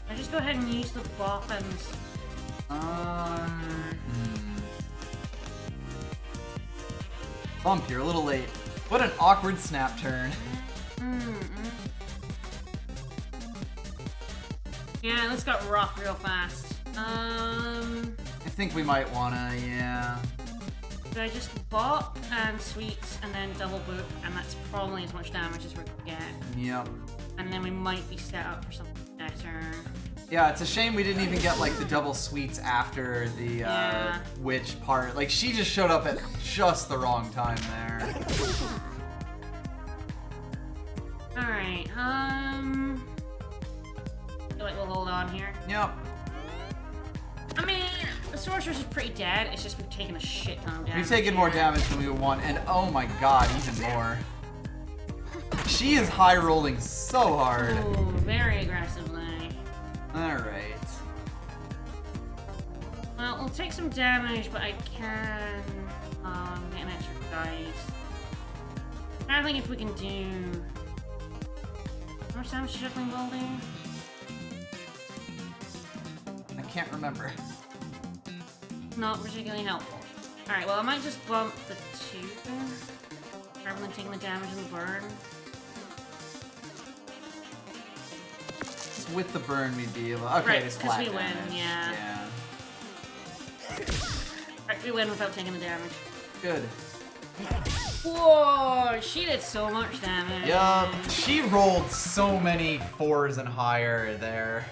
I just go ahead and use the boffins. Bump, you're a little late. What an awkward snap turn. Yeah, this got rough real fast. I think we might wanna, yeah. So I just bop and sweets and then double boop, and that's probably as much damage as we're gonna get. Yep. And then we might be set up for something better. Yeah, it's a shame we didn't even get like the double sweets after the witch part. Like she just showed up at just the wrong time there. Alright, feel like we'll hold on here. Yep. I mean, the sorceress is pretty dead, it's just we've taken a shit ton of damage. We've taken more damage than we would want, and oh my god, even more. She is high rolling so hard. Ooh, very aggressively. Alright. Well, we'll take some damage, but I can get an extra dice. I think if we can do... How much damage does Juggling Ball do? I can't remember. Not particularly helpful. Alright, well I might just bump the 2 then, rather than taking the damage and the burn. With the burn, we'd be able. Okay, Right, just 'cause flat we win, damage. yeah. Right, we win without taking the damage. Good. Whoa, she did so much damage. Yup, she rolled so many 4s and higher there.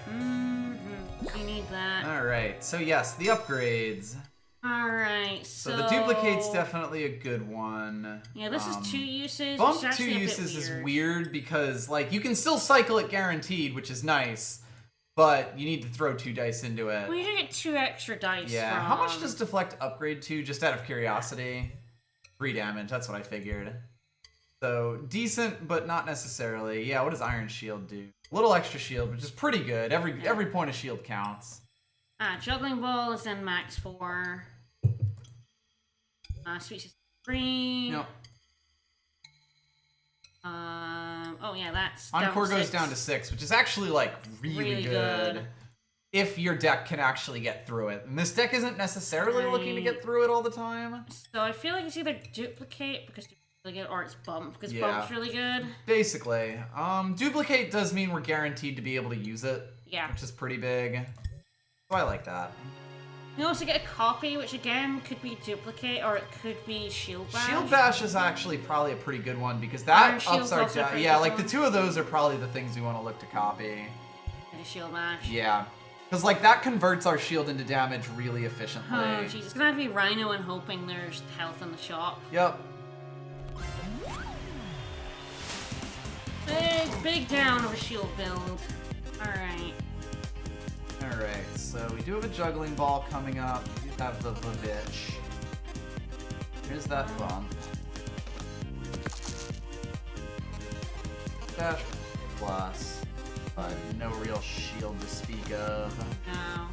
We need that. Alright, so yes, the upgrades. Alright, So the duplicate's definitely a good one. Yeah, this is 2 uses. Bump which is 2 actually a bit uses is weird. weird because, like, you can still cycle it guaranteed, which is nice, but you need to throw 2 dice into it. Well, you do get 2 extra dice. Yeah, from... how much does deflect upgrade to, just out of curiosity? 3 damage, that's what I figured. So, decent, but not necessarily. Yeah, what does Iron Shield do? A little extra shield, which is pretty good. Every point of shield counts. Juggling Ball is then max 4. Sweet is 3. Yep. Oh yeah, that's Encore down goes down to 6, which is actually, like, really good. good. If your deck can actually get through it. And this deck isn't necessarily looking to get through it all the time. So I feel like it's either duplicate because it's really good, or it's bump because Yeah. bump's really good. Basically. Duplicate does mean we're guaranteed to be able to use it. Yeah. Which is pretty big. So I like that. You also get a copy, which again could be duplicate or it could be shield bash. Shield Bash is actually probably a pretty good one because Iron that Shield's ups our also a pretty yeah, good like the one. 2 of those are probably the things we want to look to copy. And a shield bash. Yeah. Because like that converts our shield into damage really efficiently. Oh jeez, it's gonna have to be Rhino and hoping there's health in the shop. Yep. Big down of a shield build. Alright. Alright, so we do have a juggling ball coming up. We do have the bitch. Here's that bump. Dash plus. but no real shield to speak of. No.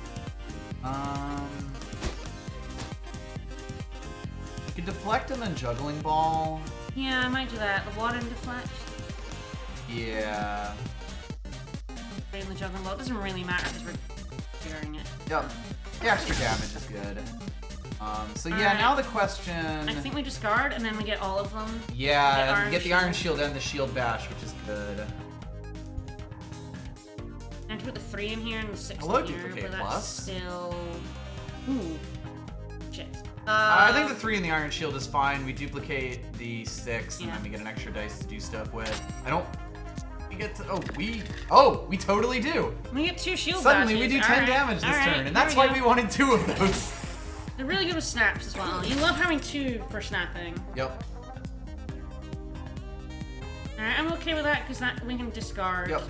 You could deflect and then juggling ball. Yeah, I might do that. The water and deflect. Yeah. In the juggling ball. It doesn't really matter because we're clearing it. Yep. The extra damage is good. So yeah, Alright. now the question... I think we discard and then we get all of them. Yeah, you get the Iron Shield and the Shield Bash, which is good. I have to put the 3 in here and the 6 Hello, in here, Duplicate but that's Plus. still... Ooh. Shit. I think the 3 in the Iron Shield is fine. We duplicate the 6, and Yeah. then we get an extra dice to do stuff with. I don't... We get to... Oh, we totally do! We get 2 shield Suddenly, we bashes. do 10 Alright, damage this alright, turn, and that's there why we wanted 2 of those. They're really good with snaps as well. You love having 2 for snapping. Yep. Alright, I'm okay with that because we can discard. Yep.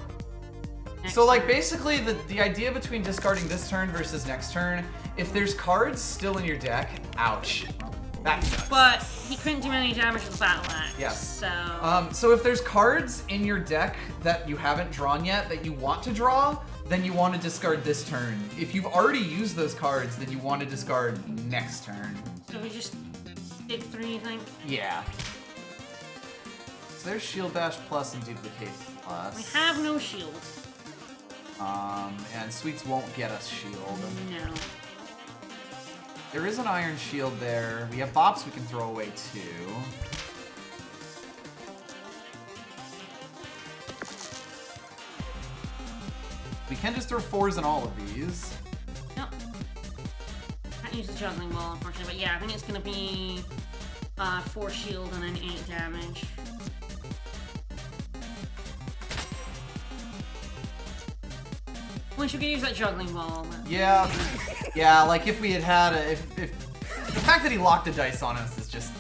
next So, like, turn. basically, the idea between discarding this turn versus next turn, if there's cards still in your deck, ouch. That sucks. But he couldn't do any damage with the battle axe. Yes. So. So if there's cards in your deck that you haven't drawn yet that you want to draw, then you want to discard this turn. If you've already used those cards, then you want to discard next turn. So we just did 3, I think. Yeah. So there's Shield Bash Plus and Duplicate Plus. We have no shield. And Sweets won't get us shield. No. There is an Iron Shield there. We have Bops we can throw away too. We can just throw 4s in all of these. Nope. Can't use the juggling ball, unfortunately. But yeah, I think it's gonna be 4 shield and then 8 damage. Wish we could use that juggling ball. But... Yeah, yeah. Like if we had if the fact that he locked a dice on us is just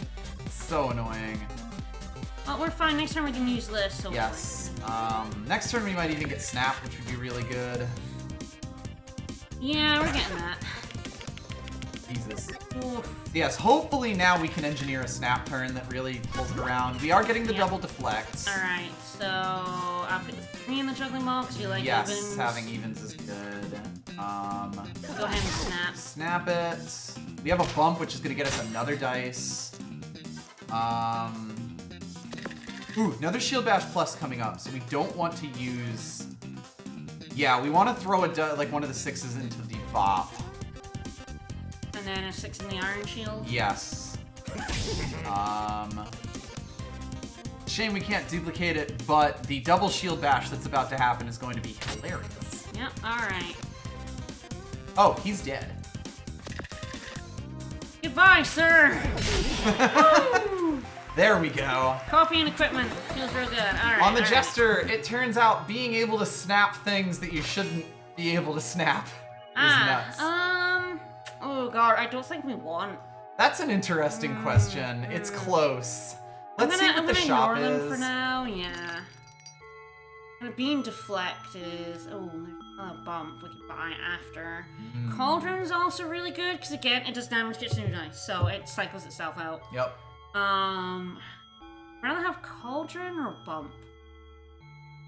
so annoying. Well, we're fine. Next time we can use this. So Yes. Next turn we might even get Snap, which would be really good. Yeah, we're getting that. Jesus. Oof. Yes. Hopefully now we can engineer a Snap turn that really pulls it around. We are getting the Yeah. double deflects. All right. So I'll put the 3 in the juggling ball because you like Yes, evens. having evens is good. Go ahead and snap. Snap it. We have a bump, which is gonna get us another dice. Ooh, another Shield Bash Plus coming up, so we don't want to use... Yeah, we want to throw like one of the 6s into the Bop. And then a 6 in the Iron Shield. Yes. Shame we can't duplicate it, but the double Shield Bash that's about to happen is going to be hilarious. Yep. All right. Oh, he's dead. Goodbye, sir. Woo! There we go. Coffee and equipment feels real good. All right. On the all right. Jester, it turns out being able to snap things that you shouldn't be able to snap is nuts. Oh god, I don't think we want. That's an interesting question. It's close. Let's see what the shop ignore them is. for now. Yeah. And a beam deflect is there's another bump we can buy after. Cauldron's also really good because again it does damage, gets new dice, so it cycles itself out. Yep. Rather have Cauldron or Bump?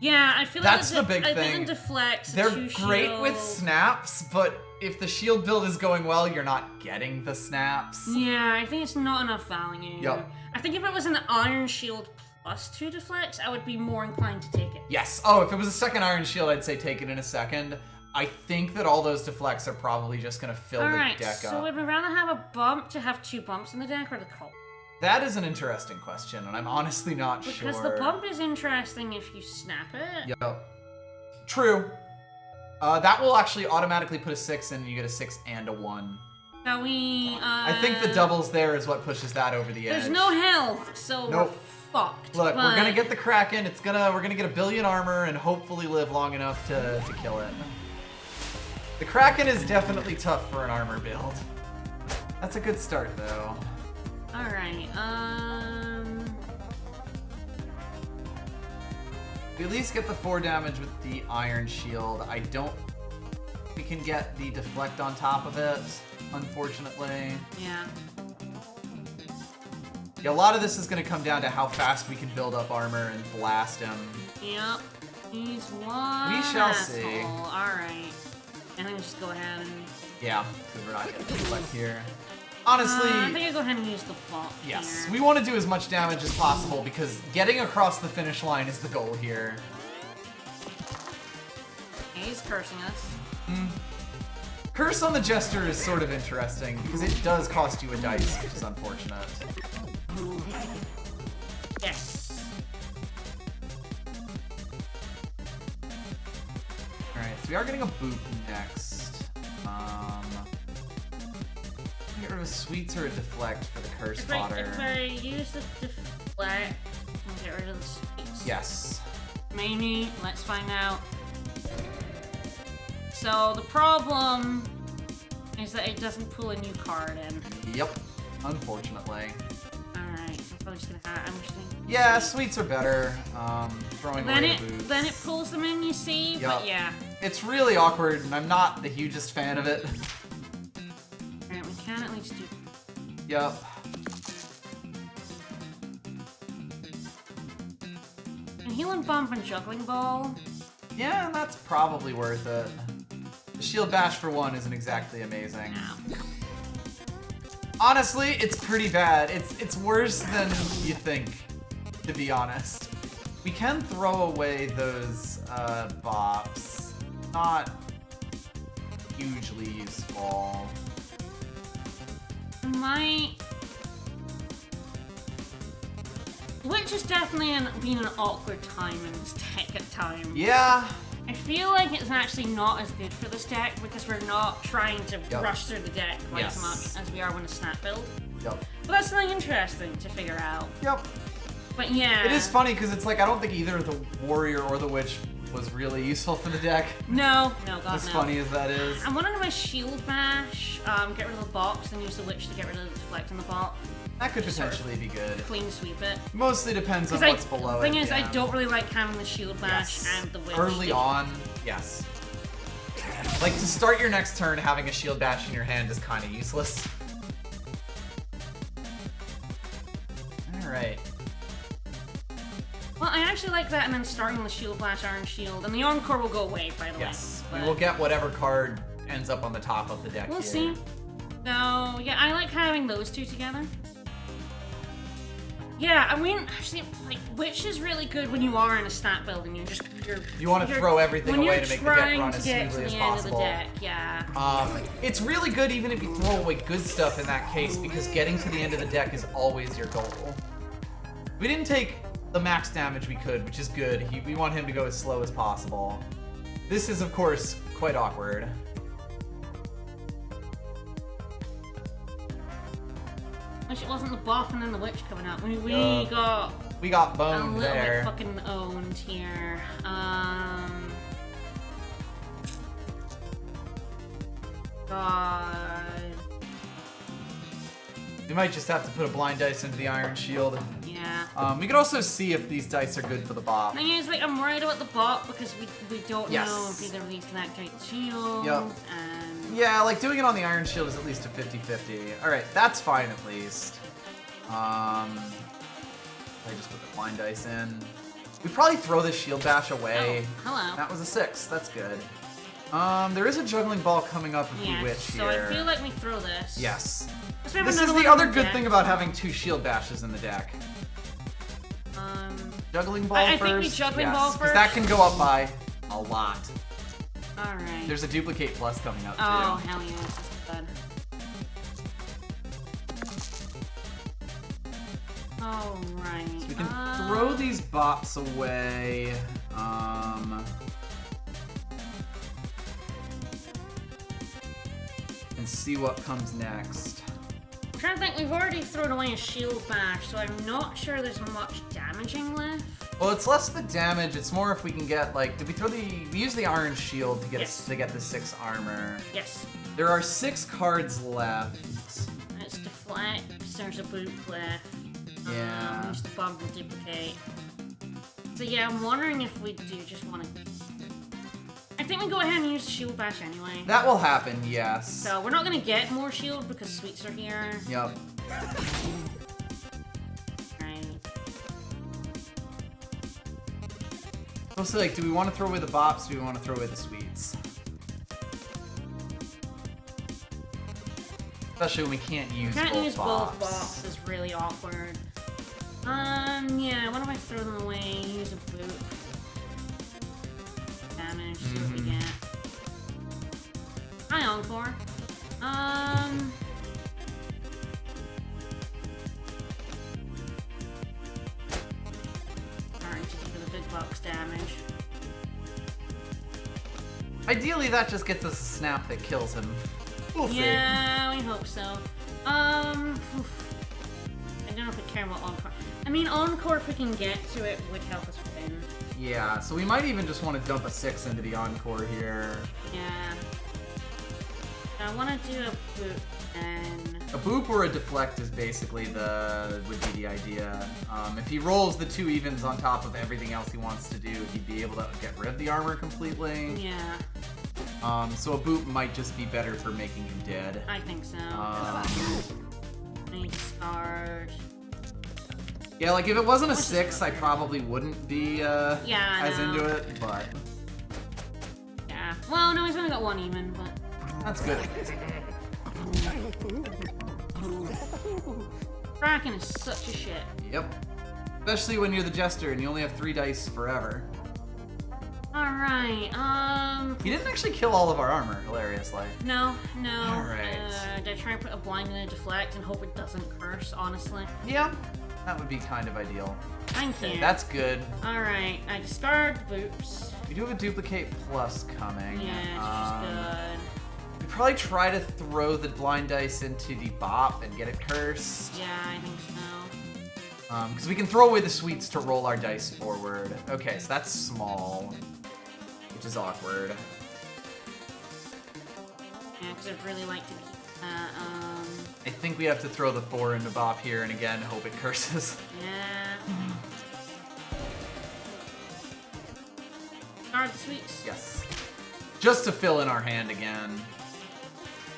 Yeah, I feel That's like the big I thing. think the deflects, They're the 2 great with shields. snaps, but if the shield build is going well, you're not getting the snaps. Yeah, I think it's not enough value. Yep. I think if it was an Iron Shield plus 2 deflects, I would be more inclined to take it. Yes. Oh, if it was a second Iron Shield, I'd say take it in a second. I think that all those deflects are probably just going to fill the Alright, deck so up. would we rather have a bump to have 2 bumps in the deck or the Cauldron? That is an interesting question, and I'm honestly not sure. Because the bump is interesting if you snap it. Yep. True. That will actually automatically put a 6 in, and you get a 6 and a 1. Now we, I think the doubles there is what pushes that over the edge. There's no health, so Nope. we're fucked. Look, we're gonna but- get the Kraken. We're gonna get 1 billion armor and hopefully live long enough to kill it. The Kraken is definitely tough for an armor build. That's a good start, though. Alright, We at least get the 4 damage with the Iron Shield. I don't... We can get the Deflect on top of it, unfortunately. yeah. Yeah, a lot of this is going to come down to how fast we can build up armor and blast him. Yep. He's one. We shall see. Alright. And then just go ahead and... Yeah, because we're not getting deflect here. Honestly... I think I'll go ahead and use the bot yes, here. we want to do as much damage as possible because getting across the finish line is the goal here. Okay, he's cursing us. Curse on the Jester is sort of interesting because it does cost you a dice, which is unfortunate. Yes. Alright, so we are getting a boot next. Get rid of a sweets or a deflect for the curse fodder. If I use the deflect, I'll get rid of the sweets. Yes. Maybe. Let's find out. So the problem is that it doesn't pull a new card in. Yep. Unfortunately. Alright, I'm probably just gonna have. I'm just gonna. Yeah, sweets are better. Throwing away the boots. Then it pulls them in, you see. Yep. But yeah. It's really awkward, and I'm not the hugest fan of it. Alright, we can at least do. Yep. And healing bump and juggling ball. Yeah, that's probably worth it. The shield bash for one isn't exactly amazing. No. Honestly, it's pretty bad. It's worse than you think, to be honest. We can throw away those bops. Not hugely useful. Which is definitely been an awkward time in this deck at times. Yeah. I feel like it's actually not as good for this deck because we're not trying to Yep. rush through the deck quite as Yes. much as we are when it's snap build. Yep. But that's something interesting to figure out. Yep. But yeah. It is funny because it's like I don't think either the warrior or the witch was really useful for the deck. No, God, As no. funny as that is. I want to do a shield bash, get rid of the box, then use the witch to get rid of the deflect in the bot. That could potentially be good. Clean sweep it. Mostly depends on Because what's below the thing it. is, I don't really like having the shield bash Yes. and the witch. Early on, yes. Like to start your next turn having a shield bash in your hand is kind of useless. Alright. Well, I actually like that, and then starting with shield bash, iron shield, and the encore will go away, by the Yes. way. We will get whatever card ends up on the top of the deck We'll here. see. So, yeah, I like having those two together. Yeah, I mean, actually, like, witch is really good when you are in a stat build and You want to throw everything away to make the deck run as to get to smoothly the as end possible. of the deck, yeah. It's really good even if you throw away good stuff in that case because getting to the end of the deck is always your goal. We didn't take the max damage we could, which is good. We want him to go as slow as possible. This is, of course, quite awkward. Wish it wasn't the buff and then the witch coming up. We got a boned little there. bit fucking owned here. God. We might just have to put a blind dice into the iron shield. Yeah. We could also see if these dice are good for the bop. Thing is, like, I'm worried about the bot because we don't Yes. know if either of these can activate the shield. Yep. And Yeah, like doing it on the iron shield is at least a 50-50. Alright, that's fine at least. I just put the blind dice in. We'd probably throw this shield bash away. Oh, hello. That was a 6, that's good. There is a juggling ball coming up if we witch so here. I feel like we throw this. Yes. Let's have This is another the one other on good deck. thing about having 2 shield bashes in the deck. Juggling ball I first. think we juggling yes, ball 'cause first. that can go up by a lot. Alright. There's a duplicate plus coming up Oh, too. hell yeah, this is good. Alright. So we can throw these bops away. And see what comes next. I'm trying to think, we've already thrown away a shield bash, so I'm not sure there's much damaging left. Well, it's less the damage. It's more if we can get like. Did we throw the? We used the iron shield to get Yes. to get the 6 armor. Yes. There are 6 cards left. It's deflect, there's a boot left. Yeah. Use the bump and duplicate. So yeah, I'm wondering if we do just want to... I think we go ahead and use shield bash anyway. That will happen, yes. So we're not going to get more shield because sweets are here. Yep. Right. So Mostly like, do we want to throw away the bops? Do we want to throw away the sweets? Especially when we can't use Can't both use bops. both bops is really awkward. Yeah, what if I throw them away? Use a boot. Damage, see what we get. Hi, Encore. Alright, just for the big box damage. Ideally, that just gets us a snap that kills him. We'll see. Yeah, we hope so. I don't know if I care about Encore. I mean, Encore, if we can get to it, would help us win. Yeah, so we might even just want to dump a 6 into the Encore here. Yeah. I want to do a boot and... A boop or a deflect is basically would be the idea. If he rolls the 2 evens on top of everything else he wants to do, he'd be able to get rid of the armor completely. Yeah. So a boop might just be better for making him dead. I think so. I need to start. Yeah, like if it wasn't a 6, I probably wouldn't be yeah, as into it, but... Yeah. Well, no, he's only got 1 even, but... That's good. Kraken is such a shit. Yep. Especially when you're the Jester and you only have 3 dice forever. Alright, He didn't actually kill all of our armor, hilariously. No. Alright. Did I try and put a blind and a deflect and hope it doesn't curse, honestly? Yeah, that would be kind of ideal. Thank you. That's good. Alright, I discard boots. We do have a duplicate plus coming. Yeah, it's just good. We probably try to throw the blind dice into the bop and get it cursed. Yeah, I think so. Because we can throw away the sweets to roll our dice forward. Okay, so that's small, which is awkward. Yeah, because I'd really like to keep that. I think we have to throw the 4 into bop here and again hope it curses. Yeah. Guard the sweets. Yes. Just to fill in our hand again.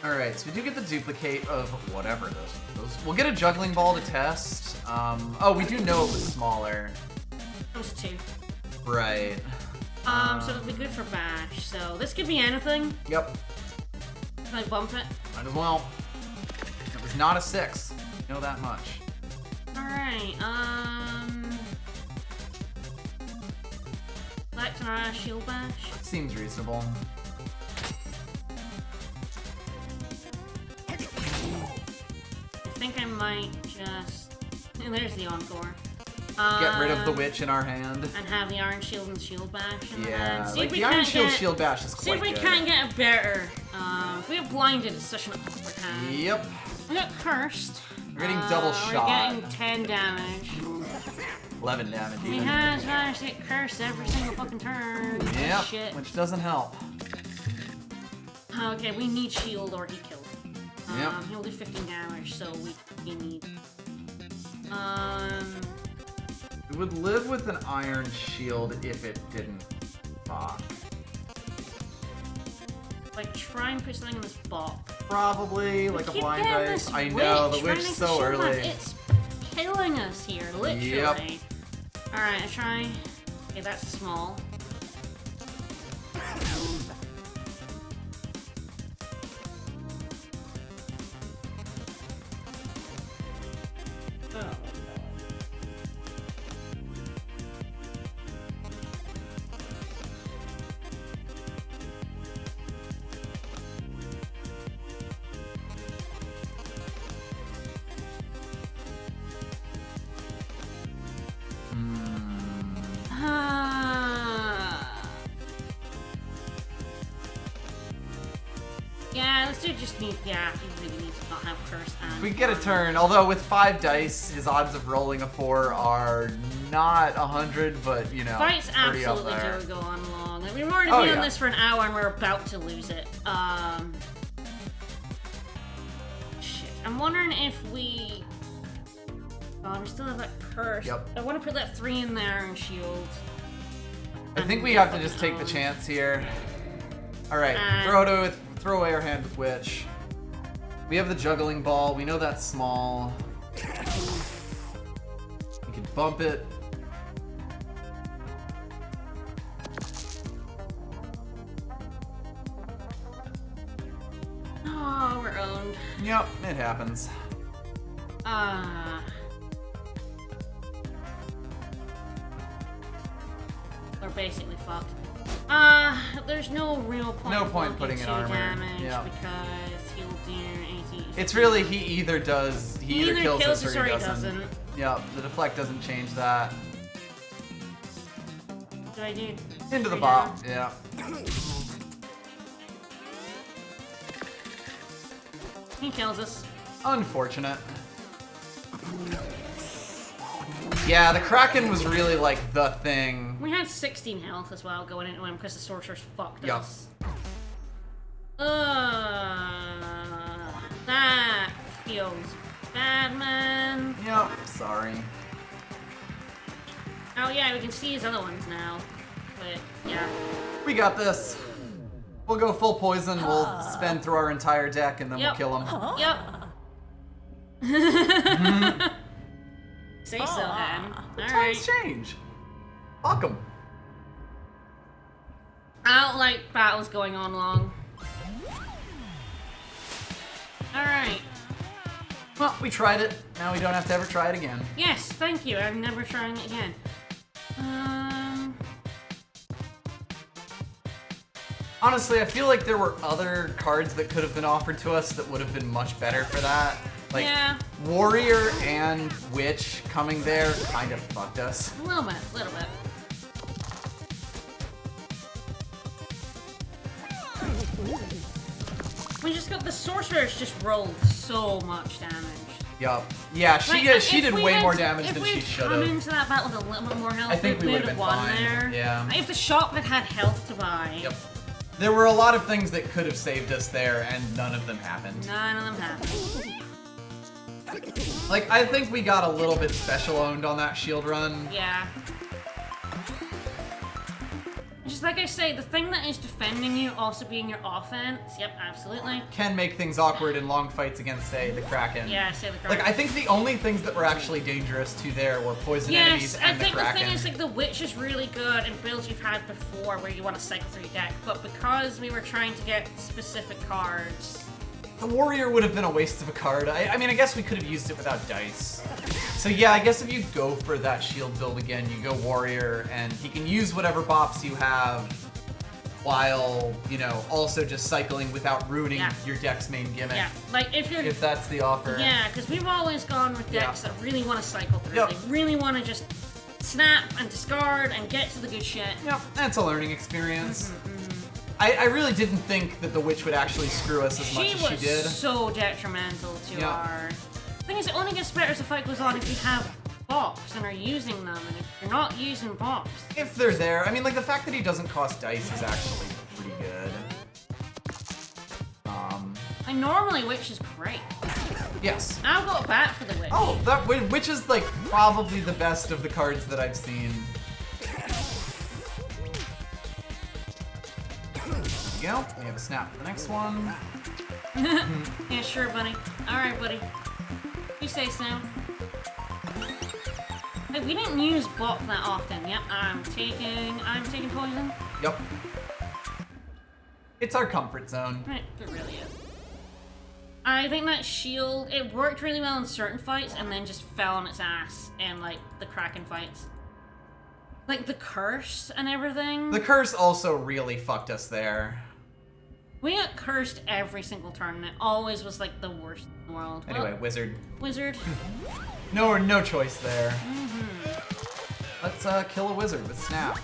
Alright, so we do get the duplicate of whatever those. We'll get a juggling ball to test. Oh, we do know it was smaller. It was 2. Right. So it'll be good for bash. So this could be anything. Yep. Can I bump it? Might as well. It was not a 6. You know that much. Alright, Select an shield bash. Seems reasonable. I think I might just... And there's the Encore. Get rid of the witch in our hand. And have the Iron Shield and Shield Bash in the Yeah, hand. See like if we the Iron can't Shield get- Shield Bash is See quite if we good. can't get a better. If we get blinded, it's such an awkward hand. Yep. We got cursed. We're getting double shot. We're getting 10 damage. 11 damage We even. have managed to get cursed every single fucking turn. Yep, Shit. which doesn't help. Okay, we need shield or he killed him. Yep. He'll do 15 damage, so we need. We would live with an iron shield if it didn't bop. Like, try and put something in this box. Probably, like a Keep blind getting dice. this I know, the right witch next is to so shield early. bash. It's killing us here, literally. Yep. Alright, I try. Okay, that's small. Oh. Yeah, this dude just needs. Yeah, he really needs to not have curse. And We get a turn, although with 5 dice, his odds of rolling a 4 are not 100, but you know, Fight's pretty up absolutely there. do go on long. Like, we've already Oh, been on yeah. this for an hour and we're about to lose it. Shit. I'm wondering if we. Oh, we still have that curse. Yep. I want to put that 3 in there and shield. I think we have to just take the chance here. Alright, And- throw away our hand with Witch. We have the juggling ball, we know that's small. We can bump it. owned. Yep, it happens. We're basically fucked. There's no real point. No point putting in armor. Damage Yep. because he'll do 80. It's really he either kills us or he doesn't. doesn't. Yep, the deflect doesn't change that. What do I do? Into the Straight bop, down? yeah. He kills us. Unfortunate. Yeah, the Kraken was really like the thing. We had 16 health as well going into him because the sorcerers fucked Yep. us. That feels bad, man. Yep, sorry. Oh yeah, we can see his other ones now. But yeah. We got this. We'll go full poison, we'll spend through our entire deck, and then we'll Yep. kill him. Yep. Say so, then. Times Alright. change. Fuck 'em. I don't like battles going on long. Alright. Well, we tried it. Now we don't have to ever try it again. Yes, thank you. I'm never trying it again. Honestly, I feel like there were other cards that could have been offered to us that would have been much better for that. Like, yeah. Warrior and Witch coming there kind of fucked us. A little bit, We just got the sorcerers just rolled so much damage. Yup. Yeah, she did way more damage than she should If we come have. into that battle with a little bit more health, I think we would have been won fine. there. Yeah. If the shop had had health to buy, Yep. There were a lot of things that could have saved us there, and none of them happened. none of them happened. Like, I think we got a little bit special owned on that shield run. Yeah. Just like I say, the thing that is defending you also being your offense. Yep, absolutely. Can make things awkward in long fights against, say, the Kraken. Yeah, say the Kraken. Like, I think the only things that were actually dangerous to there were poison enemies Yes, I and the think the Kraken. thing is, like, the Witch is really good in builds you've had before where you want to cycle through your deck, but because we were trying to get specific cards... The Warrior would have been a waste of a card. I mean, I guess we could have used it without dice. So yeah, I guess if you go for that shield build again, you go Warrior, and he can use whatever bops you have while, you know, also just cycling without ruining your deck's main gimmick. Yeah, like, if you're... If that's the offer. Yeah, because we've always gone with decks that really want to cycle through. Yep. They really want to just snap and discard and get to the good shit. Yep, that's a learning experience. I really didn't think that the Witch would actually screw us as much as she did. She was so detrimental to our... The thing is, it only gets better as the fight goes on if you have bops and are using them, and if you're not using bops... If they're there. I mean, like, the fact that he doesn't cost dice is actually pretty good. And normally, Witch is great. Yes. I'll go back for the Witch. Oh, that Witch is, like, probably the best of the cards that I've seen. There you go. We have a snap for the next one. Yeah, sure, buddy. Alright, buddy. You say so. Hey, we didn't use bop that often. Yep, I'm taking poison. Yep. It's our comfort zone. Right, it really is. I think that shield, it worked really well in certain fights and then just fell on its ass in, like, the Kraken fights. Like, the curse and everything. The curse also really fucked us there. We got cursed every single turn and it always was, like, the worst in the world. Anyway, Well, Wizard. Wizard. No choice there. Let's kill a Wizard with Snap.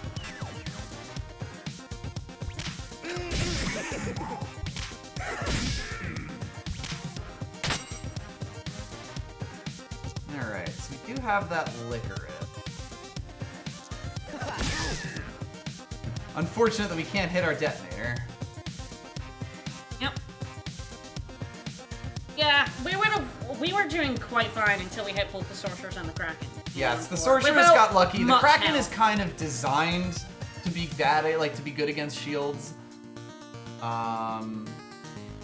Alright, so we do have that Licorice. Unfortunate that we can't hit our detonator. Yep. Yeah, we were doing quite fine until we hit both the Sorcerers and the Kraken. Yes, the Or Sorcerers without got lucky. The much Kraken help. is kind of designed to be bad, like to be good against shields. I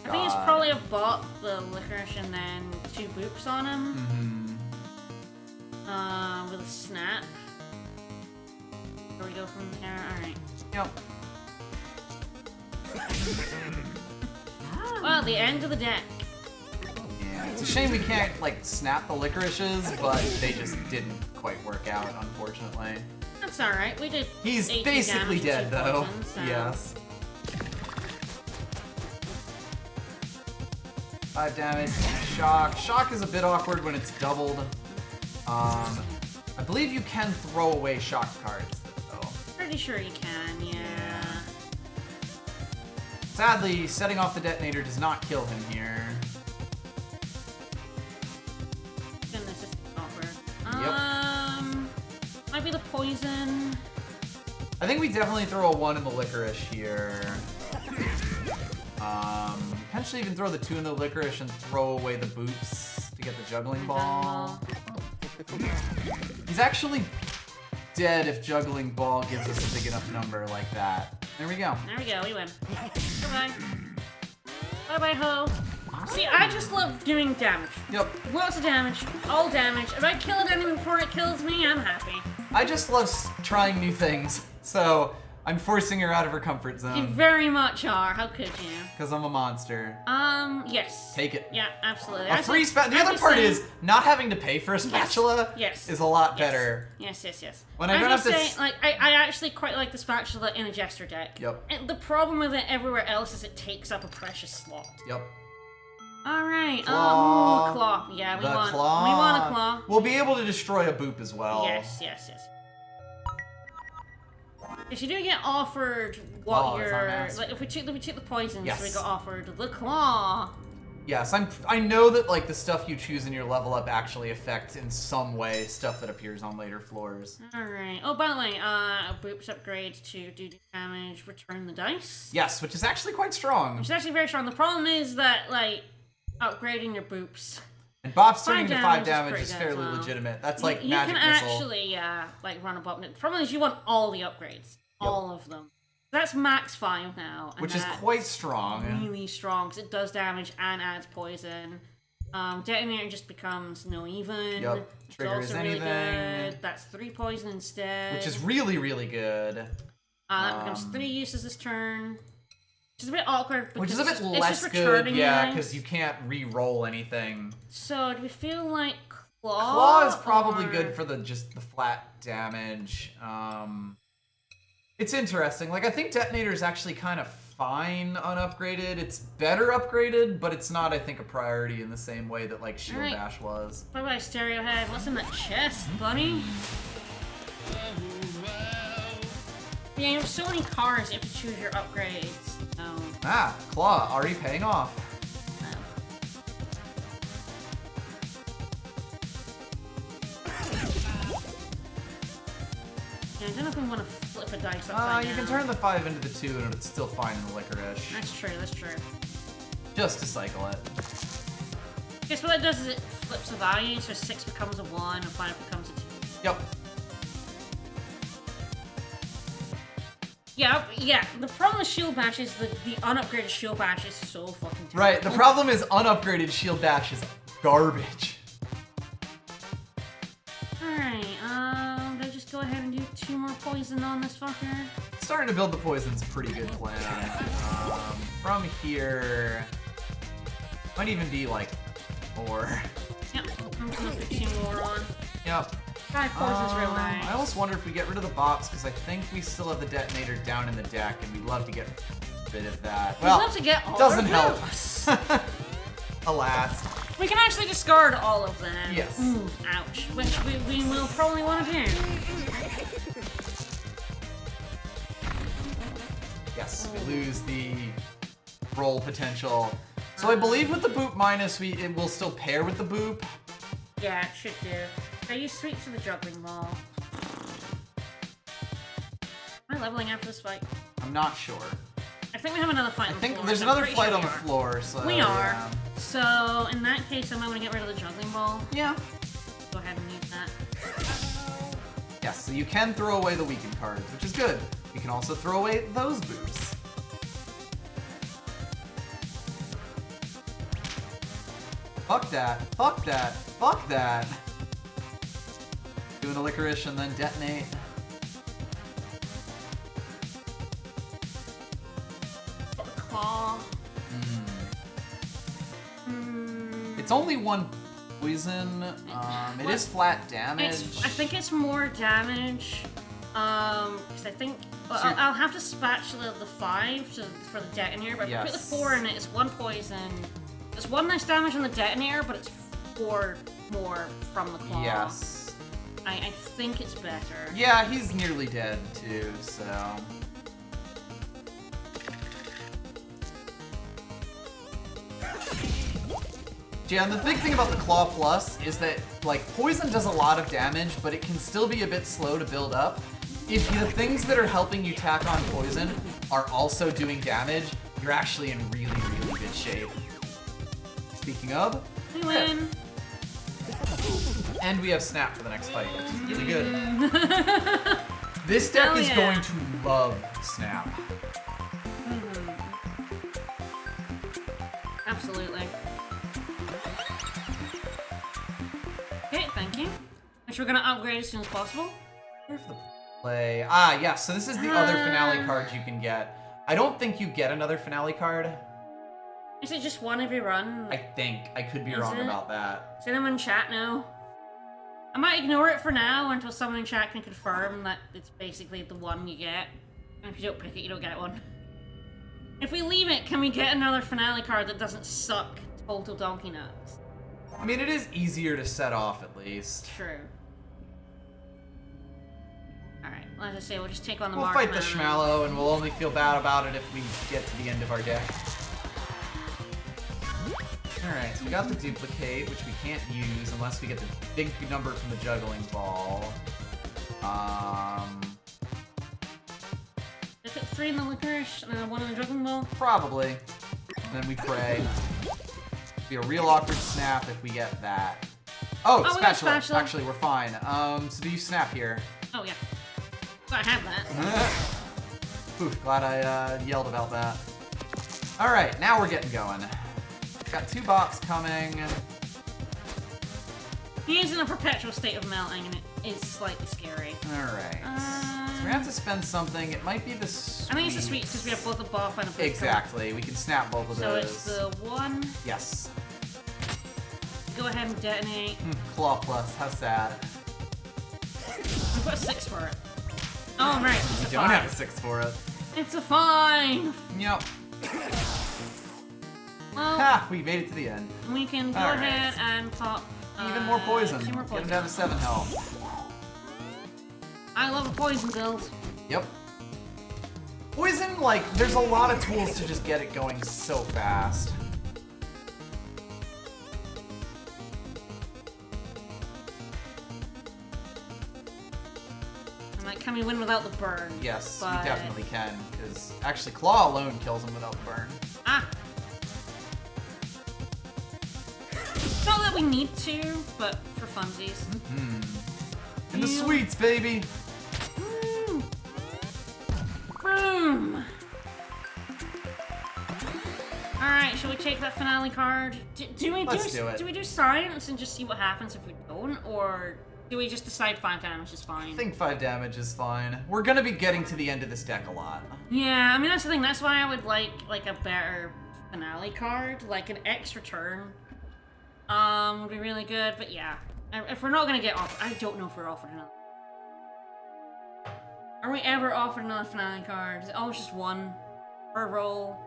think it's probably a bot, the Licorice, and then 2 boops on him. With a snap. Where we go from there? Alright. Yep. Well, the end of the deck. It's a shame we can't, like, snap the licorices, but they just didn't quite work out, unfortunately. That's alright, we did. He's 18 basically damage dead, to though. poison, so. Yes. 5 damage. Shock. Shock is a bit awkward when it's doubled. I believe you can throw away shock cards, though. Pretty sure you can, yeah. Sadly, setting off the detonator does not kill him here. Goodness, this is awkward. Yep. Might be the poison. I think we definitely throw a 1 in the licorice here. Potentially even throw the 2 in the licorice and throw away the boots to get the juggling ball. He's actually dead if juggling ball gives us a big enough number like that. There we go. There we go, we win. Bye-bye. Bye-bye, ho. See, I just love doing damage. Yep. Lots of damage. All damage. If I kill an enemy before it kills me, I'm happy. I just love trying new things, so I'm forcing her out of her comfort You zone. very much are. How could you? Because I'm a monster. Yes. Take it. Yeah, absolutely. A free The other part is not having to pay for a spatula Yes. is a lot Yes. better. Yes. When I don't have to like, I actually quite like the spatula in a Jester deck. Yep. And the problem with it everywhere else is it takes up a precious slot. Yep. Alright, Claw. claw. Yeah, we The want claw. We want a claw. We'll be able to destroy a boop as well. Yes. If you do get offered what Claw is our you're mask. like, if we took the poisons, Yes. we got offered the claw. Yes, I know that like the stuff you choose in your level up actually affect in some way stuff that appears on later floors. Alright. Oh, by the way, Boop's upgrade to do damage, return the dice. Yes, which is actually quite strong. Which is actually very strong. The problem is that, like, upgrading your Boops. And Bob's turning to 5 damage is damage pretty is good fairly as well. legitimate. That's like you magic can missile. actually, like, run a button. The problem is you want all the upgrades. All of them. That's max 5 now. And Which is that's quite strong. really strong, because it does damage and adds poison. Detonator just becomes no even. Yep. It's Triggers also really anything. good. That's 3 poison instead. Which is really, really good. That becomes 3 uses this turn. Which is a bit awkward. Which is because a it's bit just less good, returning yeah, dice. because you can't re-roll anything. So, do we feel like Claw? Claw is probably or- good for just the flat damage. It's interesting. Like, I think Detonator is actually kind of fine unupgraded. It's better upgraded, but it's not, I think, a priority in the same way that, like, Shield Alright. Bash was. Bye-bye, Stereo Head. What's in that chest, buddy? Yeah, you have so many cards, you have to choose your upgrades. Oh. Ah, Claw, already paying off. Yeah, I don't know if we want to flip a dice upside down. You can turn the 5 into the 2 and it's still fine in the licorice. That's true, that's true. Just to cycle it. Guess what that does is it flips the value, so 6 becomes a 1 and 5 becomes a 2. Yep. Yeah, the problem with Shield Bash is the unupgraded Shield Bash is so fucking terrible. Right, the problem is unupgraded Shield Bash is garbage. Alright, do I just go ahead and do 2 more poison on this fucker? Starting to build the poison's a pretty good plan. From here, might even be like 4. Yep, I'm just gonna put 2 more on. Yep. 5 poison's real nice. I almost wonder if we get rid of the bops, because I think we still have the detonator down in the deck, and we'd love to get rid of that. Well, We'd love to get all doesn't our help. boops. Alas. We can actually discard all of them. Yes. Ooh, ouch. Which we will probably want to do. Yes, we lose the roll potential. So I believe with the boop minus, it will still pair with the boop. Yeah, it should do. I use sweets for the juggling ball. Am I leveling after this fight? I'm not sure. I think we have another fight I on the think floor. there's so I'm another pretty fight sure on the we are. floor, so We are. yeah. So, in that case, I might want to get rid of the juggling ball. Yeah. Go ahead and use that. Yes, so you can throw away the weakened cards, which is good. You can also throw away those boosts. Fuck that. Fuck that. Fuck that. Doing a licorice and then detonate. Claw. It's only 1 poison. It is flat damage. I think it's more damage. Because I think I'll have to spatula the 5 for the detonator, but if I put the 4 in it, it's 1 poison. It's 1 nice damage on the detonator, but it's 4 more from the claw. Yes. I think it's better. Yeah, he's nearly dead too, so. Yeah, and the big thing about the Claw Plus is that, like, poison does a lot of damage, but it can still be a bit slow to build up. If the things that are helping you tack on poison are also doing damage, you're actually in really, really good shape. Speaking of, we win. And we have Snap for the next fight, which is really good. This deck is going to love Snap. Absolutely. Okay, thank you. Which we're gonna upgrade as soon as possible. Where's the play? Ah, yeah, so this is the other finale card you can get. I don't think you get another finale card. Is it just 1 every run? I think. I could be wrong about that. Does anyone in chat know? I might ignore it for now until someone in chat can confirm that it's basically the 1 you get. And if you don't pick it, you don't get 1. If we leave it, can we get another finale card that doesn't suck total donkey nuts? I mean, it is easier to set off, at least. True. Alright, let's just say we'll just take on the We'll Marksman. fight the Schmallow, and we'll only feel bad about it if we get to the end of our deck. Alright, so we got the duplicate, which we can't use unless we get the big number from the juggling ball. Did I put 3 in the licorice and then 1 in the juggling ball? Probably. And then we pray. Be a real awkward Snap if we get that. Oh, spatula. Actually, we're fine. So do you Snap here? Oh, yeah. I have that. Oof, glad I yelled about that. Alright, now we're getting going. Got 2 bops coming. He is in a perpetual state of melting, and it is slightly scary. Alright. So we have to spend something. It might be the sweet. I think it's the sweet because we have both a buff and a boost. Exactly. We can snap both of those. So it's the 1. Yes. Go ahead and detonate. Claw Plus. How sad. We've got a 6 for it. Oh, right. We don't have a 6 for it. It's a 5. Yep. Well, Ha! We made it to the end. we can go ahead and pop even more poison. 2 more Get poison. him down to 7 health. I love a poison build. Yep. Poison, like, there's a lot of tools to just get it going so fast. Like, can we win without the burn? Yes, but... we definitely can, because actually Claw alone kills him without the burn. Ah! It's not that we need to, but for funsies. In the sweets, baby! Boom! Alright, shall we take that finale card? Do we do science and just see what happens if we don't? Or do we just decide 5 damage is fine? I think 5 damage is fine. We're gonna be getting to the end of this deck a lot. Yeah, I mean, that's the thing. That's why I would like a better finale card. Like, an extra turn. Would be really good, but yeah. If we're not gonna get off, I don't know if we're offered another. Are we ever offered another finale card? Is it always just 1 per roll?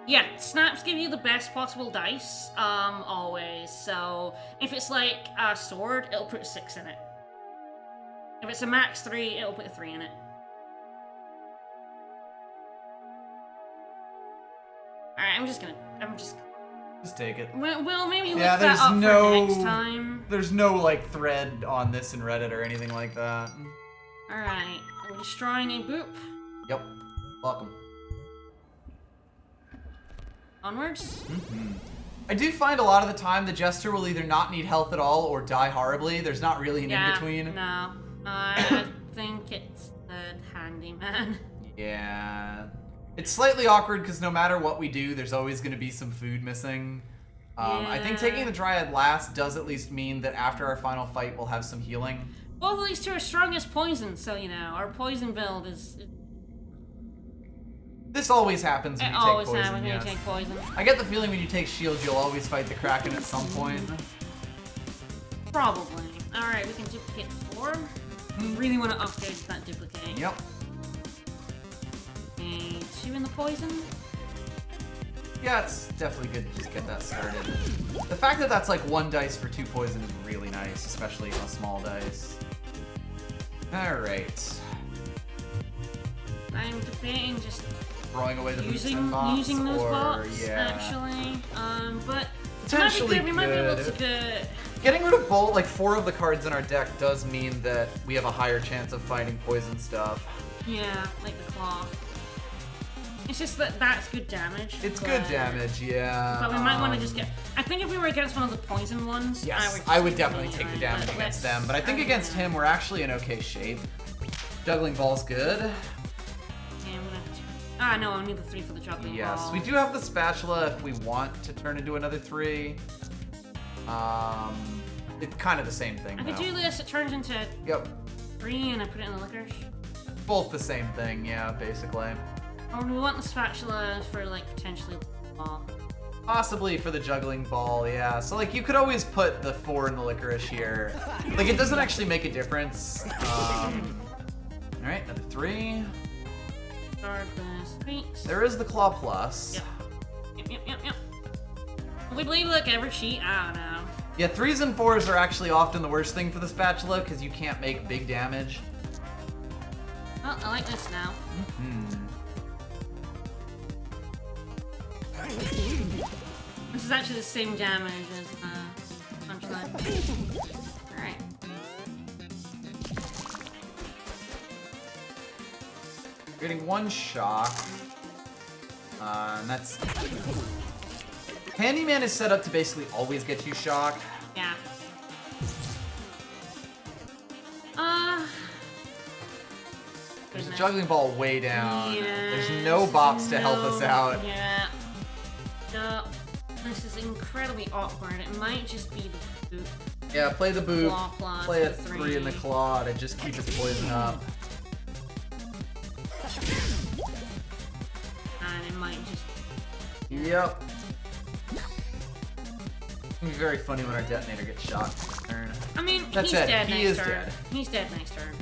Yeah, snaps give you the best possible dice, always. So if it's like a sword, it'll put a 6 in it. If it's a max 3, it'll put a 3 in it. Alright, I'm just Just take it. We'll maybe look that up for next time. There's no, like, thread on this in Reddit or anything like that. Alright, we're destroying a boop. Yep. Welcome. Onwards? I do find a lot of the time the Jester will either not need health at all or die horribly. There's not really an in-between. No. I think it's the handyman. Yeah. It's slightly awkward because no matter what we do, there's always going to be some food missing. I think taking the Dryad last does at least mean that after our final fight, we'll have some healing. Both of these 2 are strong as poison, so, you know, our poison build is This always happens when It you take always poison, happens when yes. you take poison. I get the feeling when you take shield, you'll always fight the Kraken at some point. Probably. Alright, we can duplicate 4. We really want to upgrade that duplicate. Yep. Okay, 2 in the poison. Yeah, it's definitely good to just get that started. The fact that that's like 1 dice for 2 poison is really nice, especially on a small dice. Alright. I'm debating just Throwing away the boots and bots, using those or, bots, yeah. actually. But Potentially we might be able to good. get... Getting rid of both, like 4 of the cards in our deck does mean that we have a higher chance of finding poison stuff. Yeah, like the claw. It's just that that's good damage. It's good damage, yeah. But we might want to just get... I think if we were against one of the poison ones, Yes, just I would definitely take the it, damage but against let's- them, but I think against him we're actually in okay shape. Juggling ball's good. Yeah, I'm gonna... Ah, no, I need the 3 for the juggling Yes, ball. we do have the spatula if we want to turn into another 3. It's kind of the same thing, I could though. do this, it turns into Yep, 3 and I put it in the licorice. both the same thing, yeah, basically. Or do we want the spatula for, like, potentially the ball? Possibly for the juggling ball, yeah. So, like, you could always put the 4 in the licorice here. Like, it doesn't actually make a difference. Alright, another 3. Guard the sweets. There is the Claw Plus. Yep. We believe, like, every cheat? I don't know. Yeah, 3s and 4s are actually often the worst thing for the spatula because you can't make big damage. Well, I like this now. This is actually the same damage as Punchline. Alright. You're getting 1 shock. And that's... Handyman is set up to basically always get you shock. Yeah. There's a Goodness. juggling ball way down. Yes, There's no box to help us out. Yeah. No. This is incredibly awkward. It might just be the boot. Yeah, play the boot. Claw plus Play a the 3 in the claw to just keep his poison up. And it might just... Yep. It'll be very funny when our detonator gets shot. I mean, That's he's it. dead He next is turn. dead. He's dead next turn.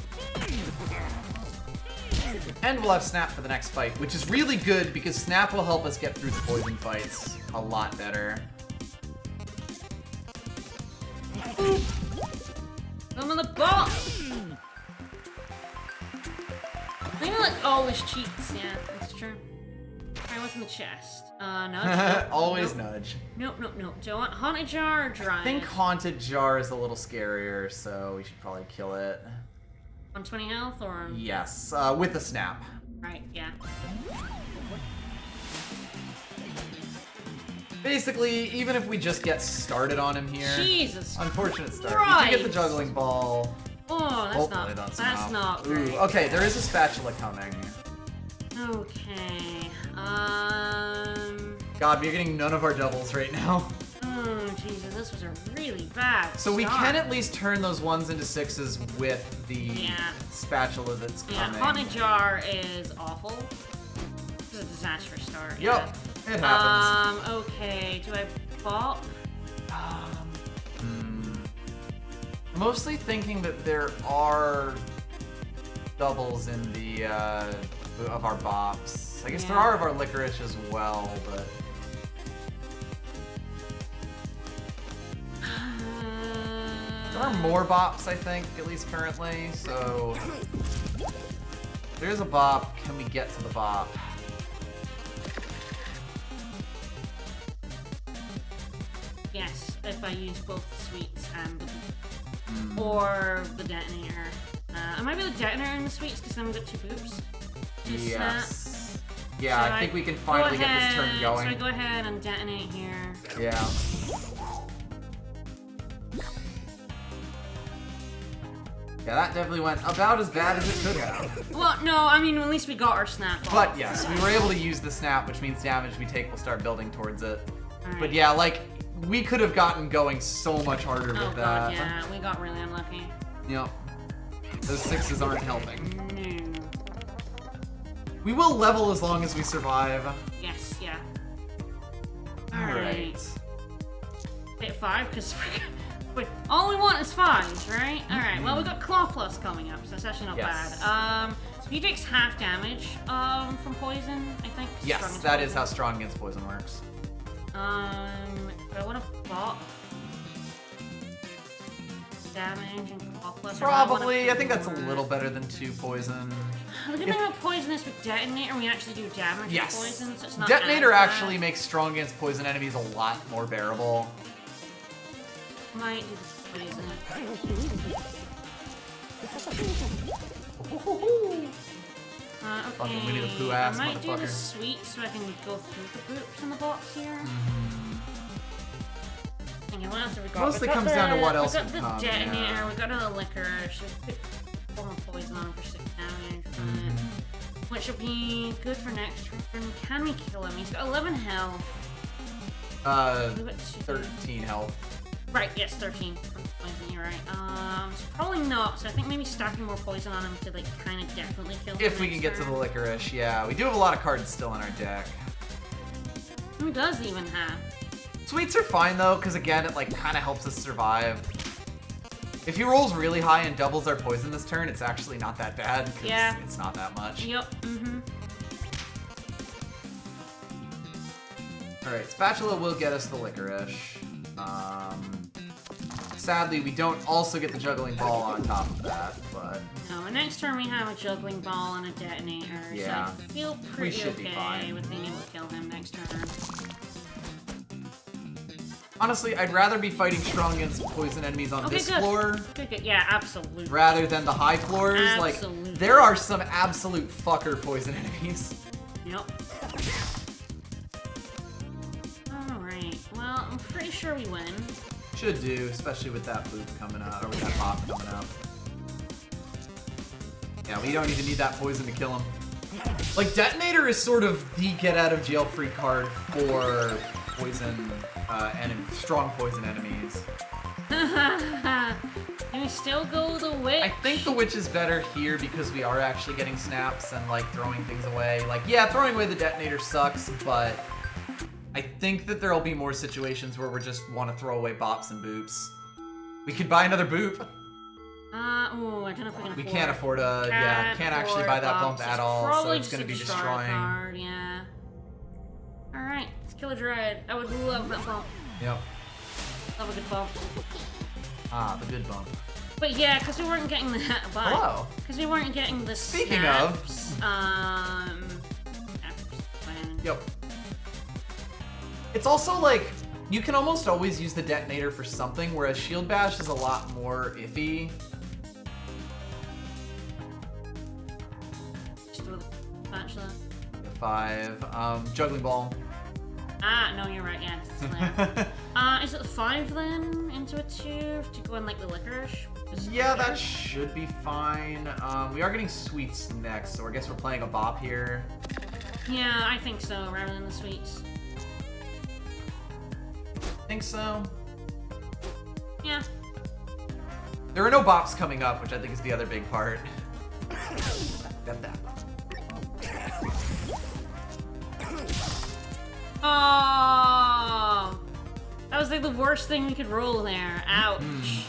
And we'll have Snap for the next fight, which is really good because Snap will help us get through the poison fights a lot better. I'm on the ball! Maybe like always cheats, yeah, that's true. Alright, what's in the chest? Nudge? Always nope. nudge. Nope. Do I want Haunted Jar or Dry? I think Haunted Jar is a little scarier, so we should probably kill it. 120 health or... Yes, with a Snap. Right, yeah. Basically, even if we just get started on him here... Jesus Unfortunate start. We Christ. do get the juggling ball. Oh, that's Hopefully not... that's That's not great. Ooh, okay, there is a spatula coming. Okay. God, we're getting none of our doubles right now. Oh, Jesus, this was a really bad So we start. can at least turn those 1s into 6s with the Yeah. spatula that's Yeah, coming. Haunted Jar is awful. This is a disastrous start. Yep, it happens. Okay, do I bop? Mostly thinking that there are doubles in the of our bops. I guess there Yeah. are of our licorice as well, but there are more bops, I think, at least currently. So there's a bop. Can we get to the bop? Yes, if I use both the sweets and the or the detonator. I might be the detonator and the sweets because then we've got 2 boops. Just Yes. Yeah, So I think we can finally get this turn going. So I go ahead and detonate here. Yeah. Yeah, that definitely went about as bad as it could have. Well, no, I mean, at least we got our snap ball. But yes, we were able to use the snap, which means damage we take will start building towards it. Alright. But yeah, like, we could have gotten going so much harder Oh with god, that. yeah, we got really unlucky. Yep. Those 6s aren't helping. No. We will level as long as we survive. Yes, yeah. Alright. Hit 5, because all we want is 5s, right? Alright, well, we got Claw Plus coming up, so that's actually not bad. Speed takes half damage from poison, I think. Yes, that is how strong against poison works. Do I want to bot damage and Claw Plus? Probably. I think that's a little better than 2 poison. The good thing about poison is with Detonator, we actually do damage with poison, so it's not Detonator as actually makes strong against poison enemies a lot more bearable. Might do the poison. Okay, Winnie the Pooh ass I might do the motherfucker. sweet so I can go through the groups in the box here. Okay, what else have we got? Mostly comes down to what else we got would the come, Detonator, yeah. we got a Licorice, we put 4 more poison on him for 6 damage, which will be good for next turn. Can we kill him? He's got 11 health. We've got 13 health. Right, yes, 13. Poison, you're right. So probably not, so I think maybe stacking more poison on him to, like, kind of definitely kill him. If we can get to the Licorice, yeah. We do have a lot of cards still in our deck. Who does even have? Sweets are fine, though, because, again, it, like, kind of helps us survive. If he rolls really high and doubles our poison this turn, it's actually not that bad, because it's not that much. Yep, Alright, Spatula will get us the Licorice. Sadly, we don't also get the Juggling Ball on top of that, but... No, the next turn we have a Juggling Ball and a Detonator, Yeah. so I feel pretty should be okay fine. with being able to kill him next turn. Honestly, I'd rather be fighting strong against poison enemies on this floor Good, yeah, absolutely. rather than the high floors. Absolutely. Like, there are some absolute fucker poison enemies. Yep. Alright, well, I'm pretty sure we win. Should do, especially with that boop coming up, or with that pop coming up. Yeah, we don't even need that poison to kill him. Like, Detonator is sort of the get-out-of-jail-free card for poison, strong poison enemies. Can we still go the Witch? I think the Witch is better here because we are actually getting snaps and, like, throwing things away. Like, yeah, throwing away the Detonator sucks, but I think that there'll be more situations where we just want to throw away bops and boops. We could buy another boop. Ooh, I don't know if we can afford. We can't afford a, can't actually buy that bump at all, so it's going to be destroying. Card, yeah. Alright, let's kill a Dread. I would love that bump. Yep. Love a good bump. Ah, the good bump. But yeah, because we weren't getting the Hello. Because we weren't getting the Speaking snaps, Yep. It's also like, you can almost always use the Detonator for something, whereas Shield Bash is a lot more iffy. Just throw the spatula. 5. Juggling Ball. Ah, no, you're right, yeah. It's there. Is it 5 then? Into a 2 to go in like the Licorice? Yeah, that should be fine. We are getting Sweets next, so I guess we're playing a bop here. Yeah, I think so, rather than the Sweets. Think so? Yeah. There are no bops coming up, which I think is the other big part. Get that. Oh, that was like the worst thing we could roll there. Ouch.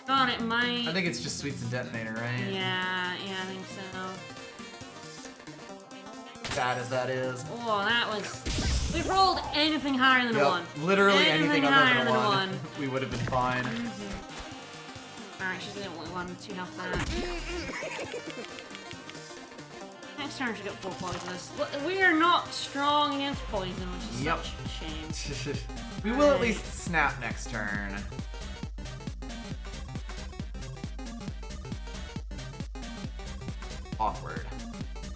God, it might. I think it's just Sweets and Detonator, right? Yeah, I think so. Bad as that is. Oh, that was. We rolled anything higher than a 1. Literally anything other higher than a than 1. We would have been fine. Alright, she's gonna only 1, 2 health back. Next turn she got 4 poisonous. We are not strong against poison, which is such a shame. We will at least snap next turn. Awkward.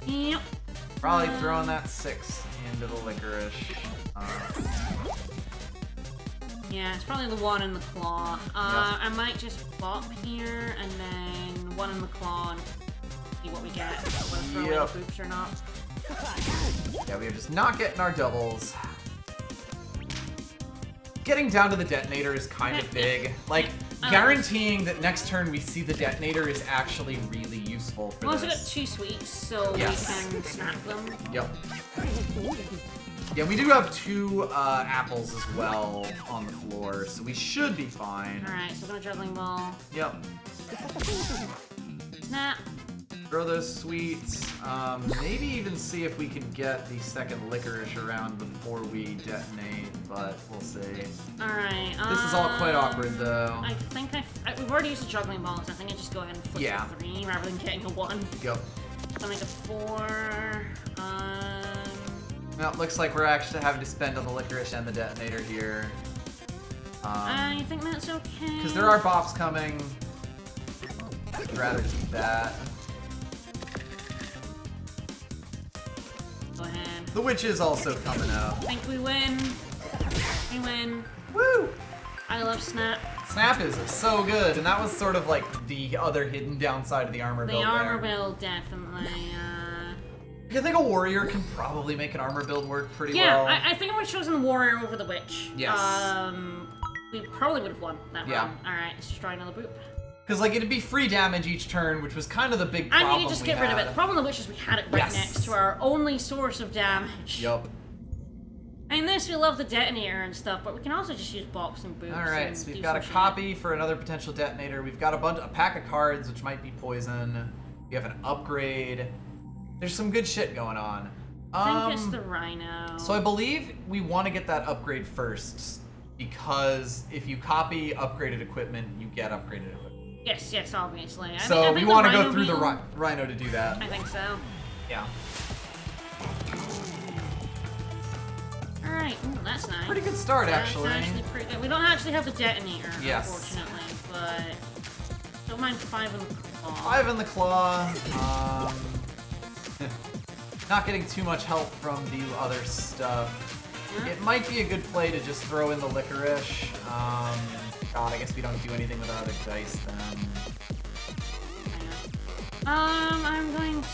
Yep. Probably throwing that 6 into the Licorice. Yeah, it's probably the 1 in the claw. I might just bop here and then 1 in the claw and see what we get. Whether throw away the boops or not. Yeah, we are just not getting our doubles. Getting down to the Detonator is kind of big. Like, guaranteeing that next turn we see the detonator is actually really useful for We also got this. 2 sweets, so Yes. we can snap them. Yep. Yeah, we do have 2 apples as well on the floor, so we should be fine. Alright, so we're gonna juggling ball. Yep. Snap. Throw those sweets. Maybe even see if we can get the second licorice around before we detonate, but we'll see. Alright. This is all quite awkward, though. I think we've already used the juggling balls. I think I just go ahead and flip Yeah. a 3 rather than getting a 1. Yep. So make a 4. Well, it looks like we're actually having to spend on the licorice and the detonator here. I think that's okay. Because there are bops coming. I'd rather keep that. Go ahead. The witch is also coming up. I think we win. We win. Woo! I love Snap. Snap is so good, and that was sort of like the other hidden downside of the armor build The armor there. build, definitely. I think a warrior can probably make an armor build work pretty Yeah, well. I think I would have chosen the warrior over the witch. Yes. We probably would have won that Yeah. round. Alright, let's just try another boop. Because like it'd be free damage each turn, which was kind of the big I problem. mean, you just we get rid of it. had. The problem with the witch is we had it right Yes. next to our only source of damage. Yup. I mean, this, we love the detonator and stuff, but we can also just use bops and boops. Alright, and so we've do got a some shit. copy for another potential detonator. We've got a pack of cards, which might be poison. We have an upgrade. There's some good shit going on. I think it's the rhino. So I believe we want to get that upgrade first, because if you copy upgraded equipment, you get upgraded equipment. Yes, obviously. I So think we the want to go rhino through the beam- rhino to do that. I think so. Yeah. Alright, ooh, that's nice. Pretty good start, That's actually. pretty good. We don't actually have the detonator, Yes. unfortunately, but don't mind 5 in the claw. 5 in the claw. Not getting too much help from the other stuff. Yeah. It might be a good play to just throw in the licorice. God, I guess we don't do anything with our other dice then. I'm going to...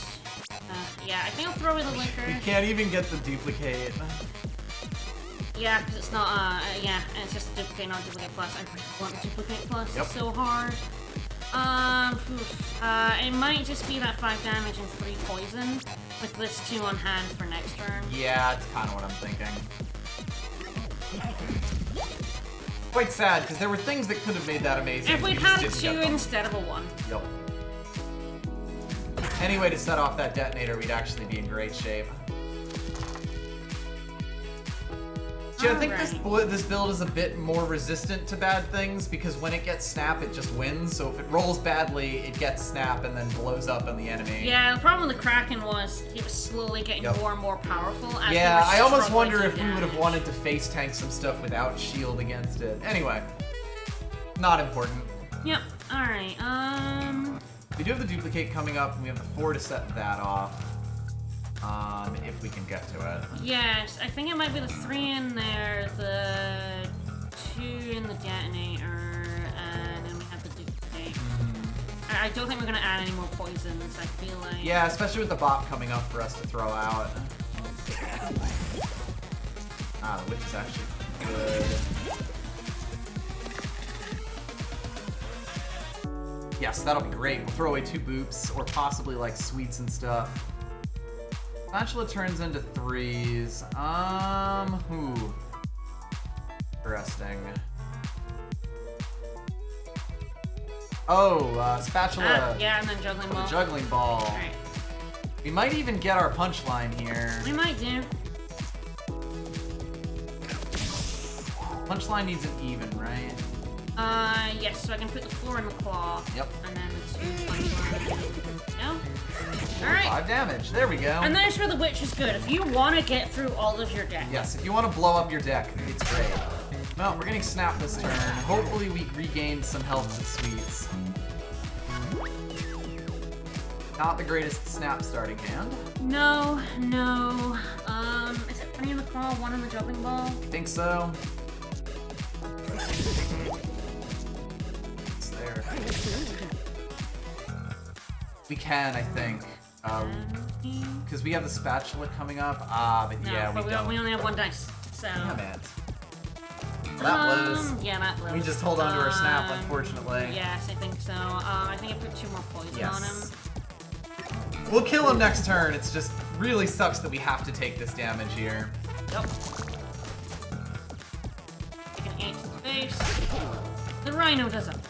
yeah, I think I'll throw in the We licorice. can't even get the duplicate. Yeah, because it's not, yeah, and it's just a duplicate, not duplicate plus. I really want a duplicate plus. Yep. It's so hard. It might just be that 5 damage and 3 poison, with this 2 on hand for next turn. Yeah, it's kind of what I'm thinking. Quite sad, because there were things that could have made that amazing. If we we'd just had didn't 2 get them. instead of a 1. Yep. Any way to set off that detonator, we'd actually be in great shape. See, I think this build is a bit more resistant to bad things because when it gets snap, it just wins. So if it rolls badly, it gets snap and then blows up on the enemy. Yeah, the problem with the Kraken was he was slowly getting Yep. more and more powerful. As Yeah, we were I almost struggling wonder to if we would have damage. wanted to face tank some stuff without shield against it. Anyway, not important. Yep. All right. We do have the duplicate coming up, and we have the 4 to set that off. If we can get to it. Yes, I think it might be the 3 in there, the 2 in the detonator, and then we have the duplicate. I don't think we're gonna add any more poisons. I feel like. Yeah, especially with the bop coming up for us to throw out. Ah, the witch is actually good. Yes, that'll be great. We'll throw away 2 boops, or possibly like sweets and stuff. Spatula turns into 3s. Interesting. Oh, spatula Yeah, and then juggling for the ball. juggling ball. All right. We might even get our punchline here. We might do. Punchline needs an even, right? Yes. So I can put the 4 in the claw. Yep. And then the 2 punchline. No. All right. 5 damage. There we go. And that's where the witch is good. If you want to get through all of your deck. Yes, if you want to blow up your deck, it's great. Well, we're getting snap this turn. Hopefully we regain some health with sweets. Not the greatest snap starting hand. No. Is it 3 in the claw, 1 in the juggling ball? I think so. It's there. We can, I think. Because we have the spatula coming up. But No, yeah, but we don't. we only have 1 dice. So. Damn it. That blows. Yeah, that blows. We just hold on to our snap, unfortunately. Yes, I think so. I think I put 2 more poison on him. We'll kill him next turn. It's just really sucks that we have to take this damage here. Yep. Take an 8 to the face. The Rhino does a ton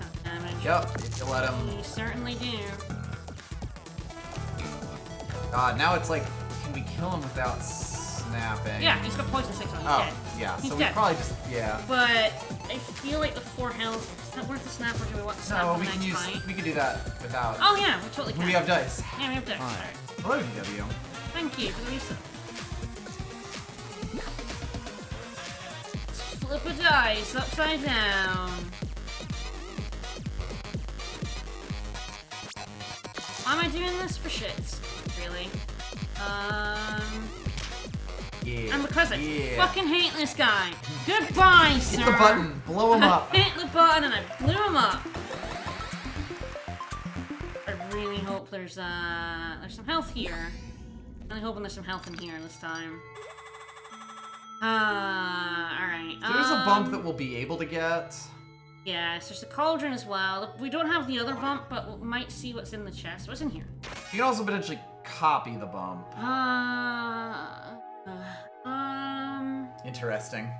of damage. Yep, if you let him. You certainly do. God, now it's like, can we kill him without snapping? Yeah, he's got poison 6 on his Oh, head. yeah, He's so dead. we probably just, yeah. But I feel like the 4 health, is that worth the snap or do we want the snap No, for we the can next use, fight? we can do that without. Oh yeah, we totally can. We have dice. Yeah, we have dice. Fine. Alright. Hello, DW. Thank you for the reset. Flip a dice upside down. Why am I doing this for shits? Really? Yeah. And because I yeah. fucking hate this guy. Goodbye, sir. Hit the button, blow him up. I hit the button and I blew him up. I really hope there's some health here. I'm really hoping there's some health in here this time. Alright. So there's a bump that we'll be able to get. Yes, there's the cauldron as well. We don't have the other bump, but we might see what's in the chest. What's in here? You can also potentially copy the bump. Interesting.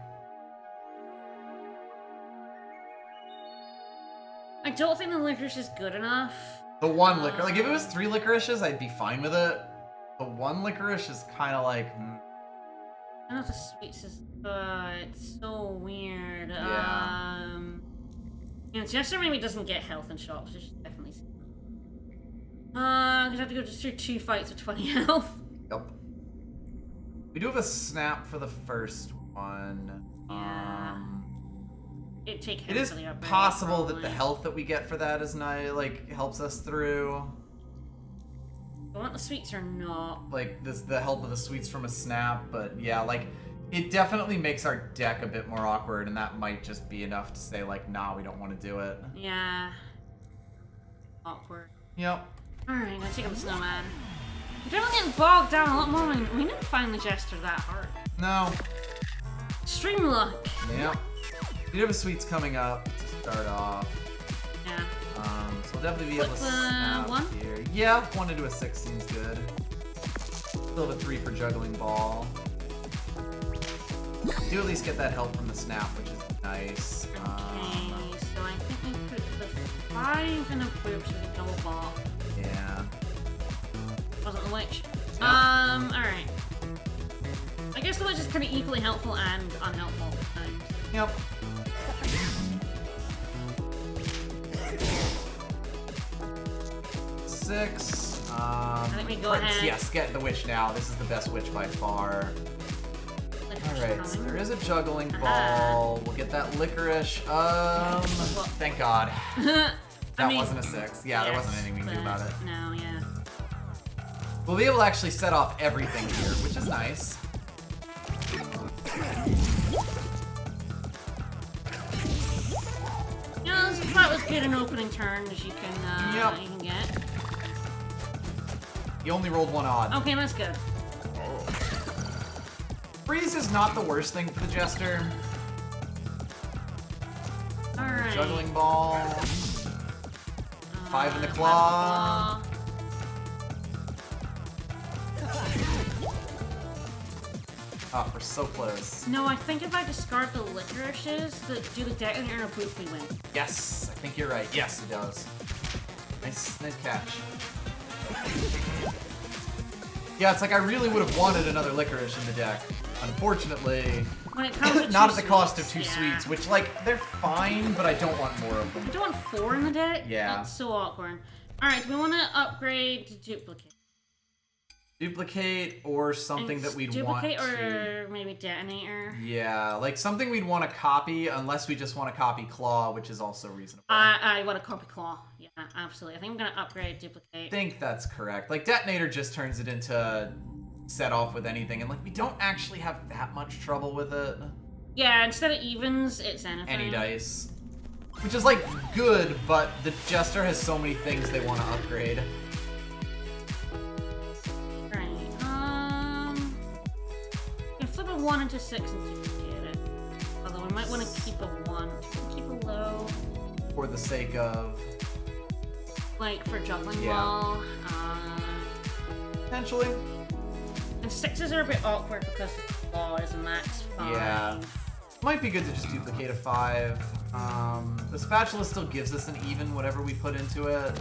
I don't think the licorice is good enough. The one licorice, like if it was 3 licorices, I'd be fine with it. The one licorice is kind of like. I don't know if the sweets is. It's so weird. Yeah. You know, Jester maybe doesn't get health in shops, which is definitely. Because I have to go just through 2 fights with 20 health. Yep. We do have a snap for the first one. Yeah. It is possible that the health that we get for that is not like helps us through. I want the sweets or not. Like this, the help of the sweets from a snap, but yeah, like it definitely makes our deck a bit more awkward, and that might just be enough to say like, nah, we don't want to do it. Yeah. Awkward. Yep. Alright, I'm gonna take up the snowman. We're definitely getting bogged down a lot more. We didn't find the Jester that hard. No. Extreme luck. Yep. We do have a sweets coming up to start off. Yeah. So we'll definitely be able to snap 1? here. Yeah, 1 into a 6 seems good. Still have a 3 for juggling ball. We do at least get that help from the snap, which is nice. Okay, so I think we put the 5 in a boot with a double ball. Yeah. Wasn't the witch. No. Alright. I guess the witch is kind of equally helpful and unhelpful at times. Yep. Six. I think we go ahead. Yes, get the witch now. This is the best witch by far. Alright, so there is a juggling ball. We'll get that licorice. Thank God. That wasn't a 6. Yeah, there wasn't anything we can do about it. No, yeah. We'll be able to actually set off everything here, which is nice. Yeah, this about as good an opening turn as you can, you can get. You only rolled 1 odd. Okay, that's good. Freeze is not the worst thing for the Jester. Alright. Juggling ball. 5 in the claw. Oh, we're so close. No, I think if I discard the licorices, do the deck and a boot, we win. Yes, I think you're right. Yes, it does. Nice catch. Yeah, it's like I really would have wanted another licorice in the deck. Unfortunately, when it comes to not at the cost of 2 yeah. sweets, which, like, they're fine, but I don't want more of them. I don't want 4 in the deck? Yeah. That's so awkward. Alright, do we want to upgrade to duplicate? Duplicate or something that we'd want to... Duplicate or maybe detonator? Yeah, like something we'd want to copy, unless we just want to copy claw, which is also reasonable. I want to copy claw. Yeah, absolutely. I think I'm going to upgrade duplicate. I think that's correct. Like, detonator just turns it into set off with anything, and like we don't actually have that much trouble with it. Yeah, instead of evens, it's anything. Any dice. Which is like good, but the Jester has so many things they want to upgrade. Right, flip a 1 into 6 and duplicate it. Although we might want to keep a 1. Keep a low. For the sake of... Like, for juggling Yeah. ball. Potentially. And 6s are a bit awkward because the law is a max 5. Yeah. Might be good to just duplicate a 5. The spatula still gives us an even whatever we put into it.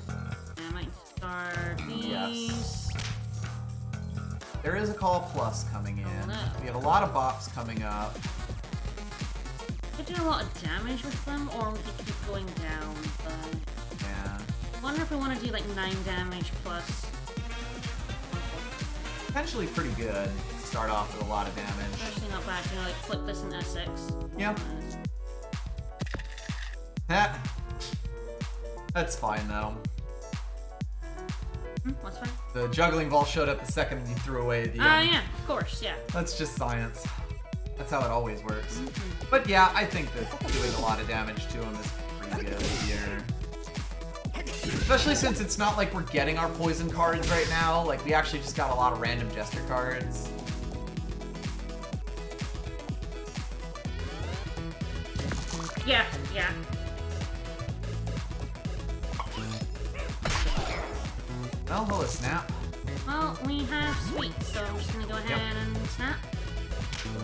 I might start these. Yes. There is a call plus coming in. Oh, no. We have a lot of bops coming up. We could do a lot of damage with them, or we could keep going down, but... Yeah. I wonder if we want to do like 9 damage plus... Potentially pretty good. Start off with a lot of damage. Actually not bad, you know, like flip this into S6. Yeah. Ha. That's fine though. What's fine? The juggling ball showed up the second you threw away the... Yeah, of course, yeah. That's just science. That's how it always works. But yeah, I think that doing a lot of damage to him is pretty good here. Especially since it's not like we're getting our poison cards right now. Like, we actually just got a lot of random Jester cards. Yeah, yeah. Well, hello, snap. Well, we have sweet, so I'm just gonna go ahead and snap.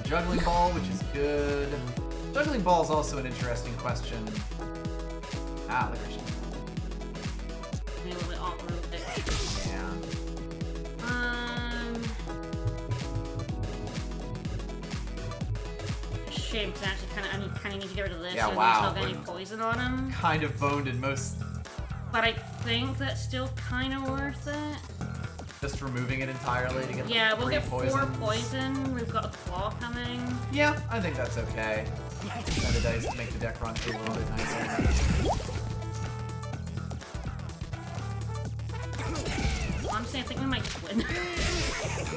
Juggling ball, which is good. Juggling ball is also an interesting question. Ah, licorice. Maybe a little bit awkward with it. Yeah. Shame, because I actually kind of need to get rid of this. Yeah, so wow, there's not any poison on him. Kind of boned in most... But I think that's still kind of worth it. Just removing it entirely to get Yeah, we'll 3 get 4 poisons. poison. We've got a claw coming. Yeah, I think that's okay. Add the dice to make the deck run through a little bit nicer. Honestly, I think we might just win.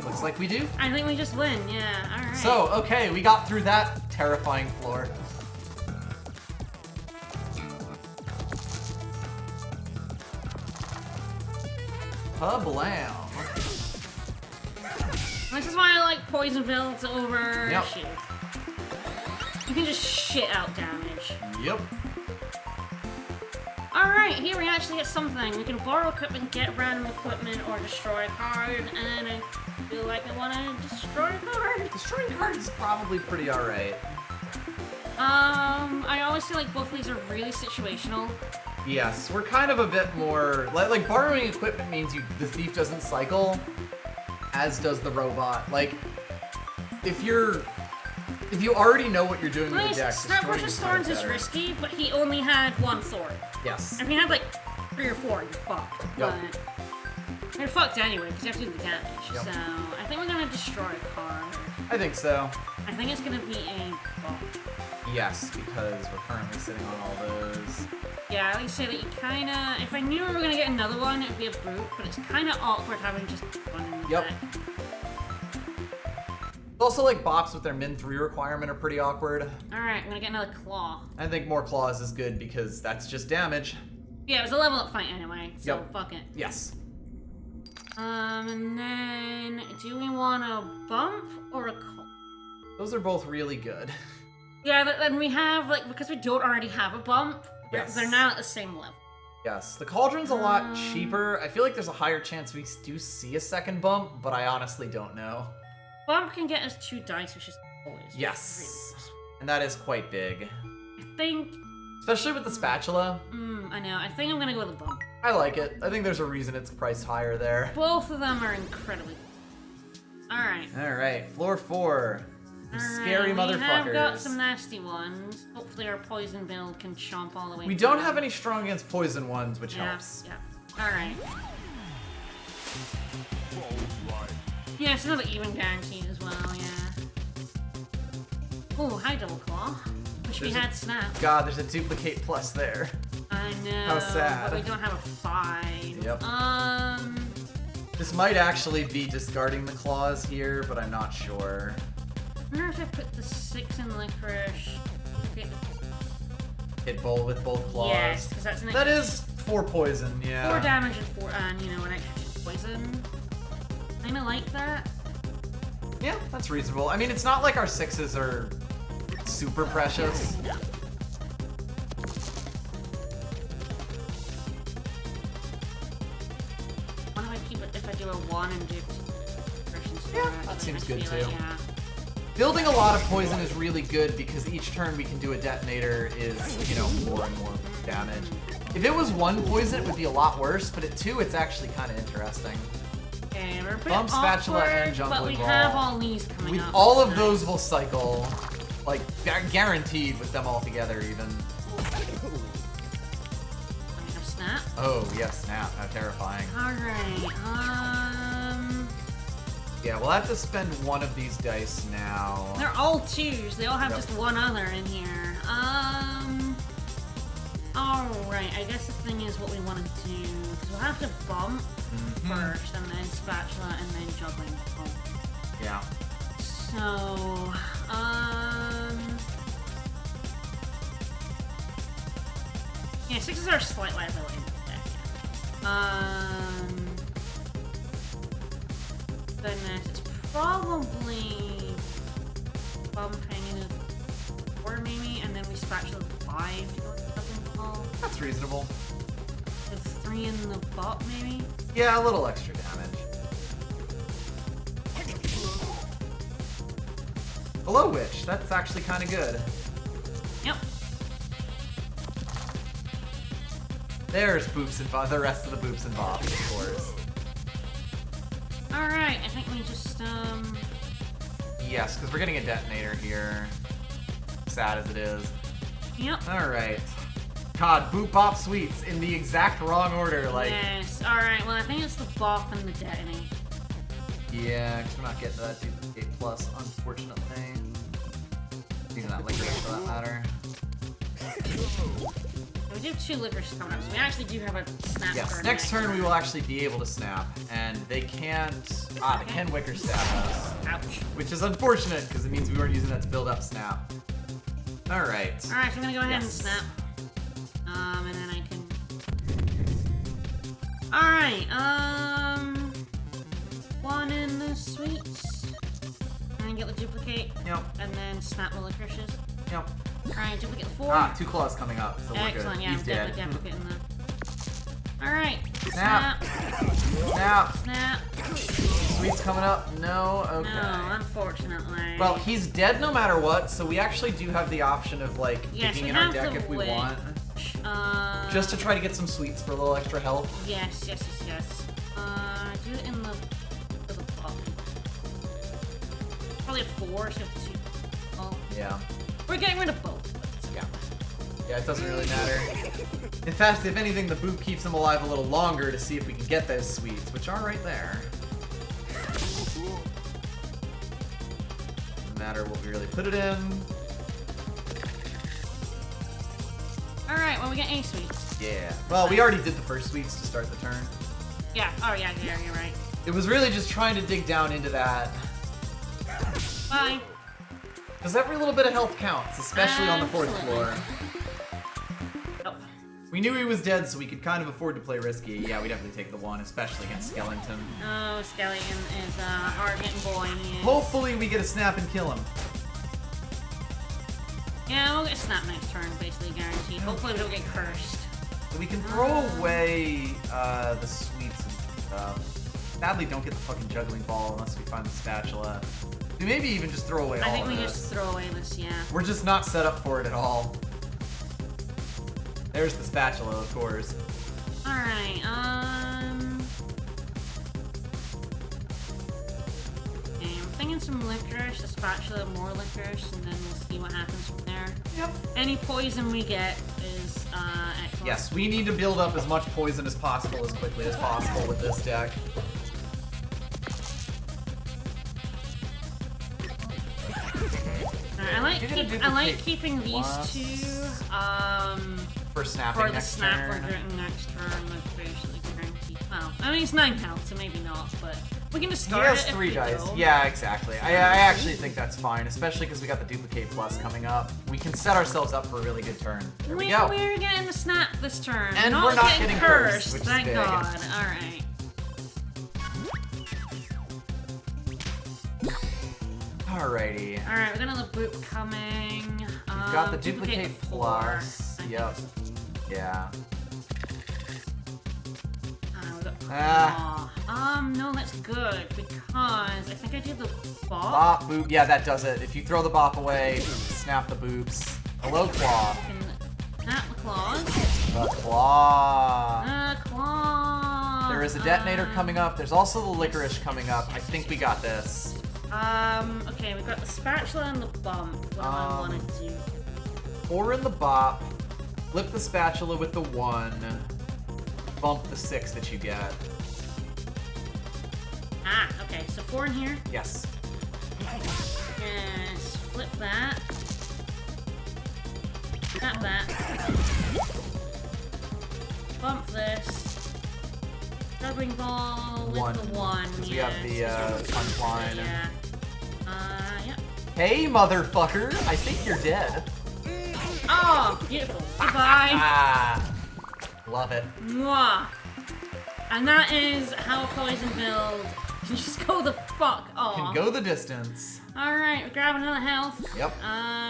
Looks like we do. I think we just win, yeah, alright. So, okay, we got through that terrifying floor. Blam. This is why I like poison builds over Yep. shield. You can just shit out damage. Yep. Alright, here we actually get something. We can borrow equipment, get random equipment, or destroy a card, and I feel like I want to destroy a card. Destroying cards is probably pretty alright. I always feel like both of these are really situational. Yes, we're kind of a bit more... Like borrowing equipment means the thief doesn't cycle, as does the robot. Like, if you already know what you're doing with the deck, Snap destroying versus is kind of Thorns is better. risky, but he only had 1 Thorn. Yes. If he had like 3 or 4, you're fucked. Yep. But you're fucked anyway, because you have to do the damage. Yep. So I think we're gonna destroy a card. I think so. I think it's gonna be a ball. Yes, because we're currently sitting on all those. Yeah, I would say that you kinda... If I knew we were gonna get another one, it would be a brute, but it's kinda awkward having just one in the Yep. deck. Also, like, bops with their min 3 requirement are pretty awkward. Alright, I'm gonna get another claw. I think more claws is good because that's just damage. Yeah, it was a level up fight anyway, so Yep. fuck it. Yes. And then... Do we want a bump or a call? Those are both really good. Yeah, then we have, like, because we don't already have a bump, Yes. they're now at the same level. Yes. The cauldron's a lot cheaper. I feel like there's a higher chance we do see a second bump, but I honestly don't know. Bump can get us 2 dice, which is always Yes. really useful. And that is quite big. I think... Especially with the spatula. I know. I think I'm gonna go with a bump. I like it. I think there's a reason it's priced higher there. Both of them are incredibly... Alright. Alright, floor 4. Some scary We have got motherfuckers. some nasty ones. Hopefully our poison build can chomp all the way We through don't them. have any strong against poison ones, which Yeah, helps. yeah. Alright. Yeah, it's another even guaranteed as well, yeah. Oh, hi, Double Claw. Wish we There's a- had Snap. God, there's a duplicate plus there. I know. How sad. But we don't have a 5. Yep. I This might actually be discarding the claws here, but I'm not sure. wonder if I put the 6 in Licorice. Hit bowl with both claws. Yes, because that's an That is 4 poison, yeah. 4 damage and 4, you know, an extra 2 poison. Kinda like that. Yeah, that's reasonable. I mean, it's not like our 6s are super precious. What if I keep it if I do a 1 and do versions? Yeah, that seems good too. Yeah. Building a lot of poison is really good because each turn we can do a detonator is, you know, more and more damage. If it was 1 poison, it would be a lot worse, but at 2, it's actually kind of interesting. Okay, we're a bit Bump, spatula, awkward, and jumbling but we ball. have all these coming up. All of Nice. those will cycle, like, guaranteed with them all together even. I have snap. Oh, yes, snap. How terrifying. Alright, Yeah, we'll have to spend one of these dice now. they're all 2s. They all have Yep. just one other in here. Alright, I guess the thing is what we want to do, because we'll have to bump first, and then spatula, and then juggling. Oh. Yeah. So, yeah, 6s are a slight liability in this deck. Goodness, it's probably bumping in a 4 maybe, and then we spatula 5 to go with juggling ball. That's reasonable. With 3 in the butt maybe. Yeah, a little extra damage. Hello, Witch. That's actually kind of good. Yep. There's Boops and Bob, the rest of the Boops and Bob, of course. Alright, I think we just, Yes, because we're getting a detonator here. Sad as it is. yep. Alright. God, Boop Bop Sweets in the exact wrong order, like... Yes, alright, well I think it's the bop and the detonate. Yeah, because we're not getting to that duplicate plus, unfortunately. Even that licorice for that matter. We do have 2 licorice coming up, so we actually do have a snap Yes, turn next turn we will actually be able to snap, and they can't... they can wicker stab us. Ouch. Which is unfortunate, because it means we weren't using that to build up snap. Alright. Alright, so I'm gonna go ahead and Yes. snap. And then I can... Alright, 1 in the sweets. And then get the duplicate. Yep, And then snap the licorices. yep. Alright, duplicate 4. 2 claws coming up, so we're Excellent, good. yeah, He's I'm dead. definitely getting the... Alright, Snap. snap, Snap. snap. Sweets coming up? No? Okay. No, unfortunately. Well, he's dead no matter what, so we actually do have the option of, like, Yes, digging we in our have deck the if we witch. want. Just to try to get some sweets for a little extra health. Yes. Do it in the bottom. Probably a 4, so 2. Oh, Yeah. we're getting rid of both. Yeah. Yeah, it doesn't really matter. In fact, if anything, the boop keeps him alive a little longer to see if we can get those sweets, which are right there. Doesn't matter what we really put it in. Alright, well, we get 8 sweets. Yeah. Well, we already did the first sweets to start the turn. Yeah, oh yeah, you're right. It was really just trying to dig down into that. Bye. Because every little bit of health counts, especially on the 4th floor. Oh. We knew he was dead, so we could kind of afford to play risky. Yeah, we definitely take the 1, especially against Skellington. Oh, Skellington is a hard-hitting boy. He is. Hopefully we get a snap and kill him. Yeah, we'll get snap next turn, basically guaranteed. Hopefully we don't get cursed. So we can throw away the sweets and stuff. Sadly, don't get the fucking juggling ball unless we find the spatula. We maybe even just throw away all I think of we this. just throw away this, yeah. We're just not set up for it at all. There's the spatula, of course. Alright, okay, I'm thinking some licorice, a spatula, more licorice, and then we'll see what happens from there. Yep. Any poison we get is excellent. Yes, we need to build up as much poison as possible as quickly as possible with this deck. Alright, I like keeping these plus 2 for snapping for the next snap turn. we're doing next turn. That's basically guaranteed. Well, I mean it's 9 health, so maybe not, but we can He discard has it if 3 we dice. go. Yeah, exactly. I actually think that's fine, especially because we got the duplicate plus coming up. We can set ourselves up for a really good turn. There we go. We're getting the snap this turn. And we're not getting getting cursed, which is Thank big. God. Alright. Alrighty. Alright, we got another boop coming. We've got the duplicate floor. plus. Yep. Yeah. We got Ah. no, that's good because I think I did the bop. Bop, boop. Yeah, that does it. If you throw the bop away, snap the boops. Hello, claw. Snap the claws. The claw. Claw. There is a detonator coming up. There's also the licorice coming up. I think we got this. Okay, we've got the spatula and the bump. What do I want to do? 4 in the bop. Flip the spatula with the 1. Bump the 6 that you get. Ah, okay, so 4 in here. Yes. And flip that. Snap that. Bump this. Juggling ball with 1. the 1. Because we have the punchline. Yeah. Yeah. Hey, motherfucker! I think you're dead. Oh, beautiful. Goodbye. Ah, love it. Mwah. And that is how a poison build can just go the fuck off. Can go the distance. Alright, we're grabbing another health. Yep.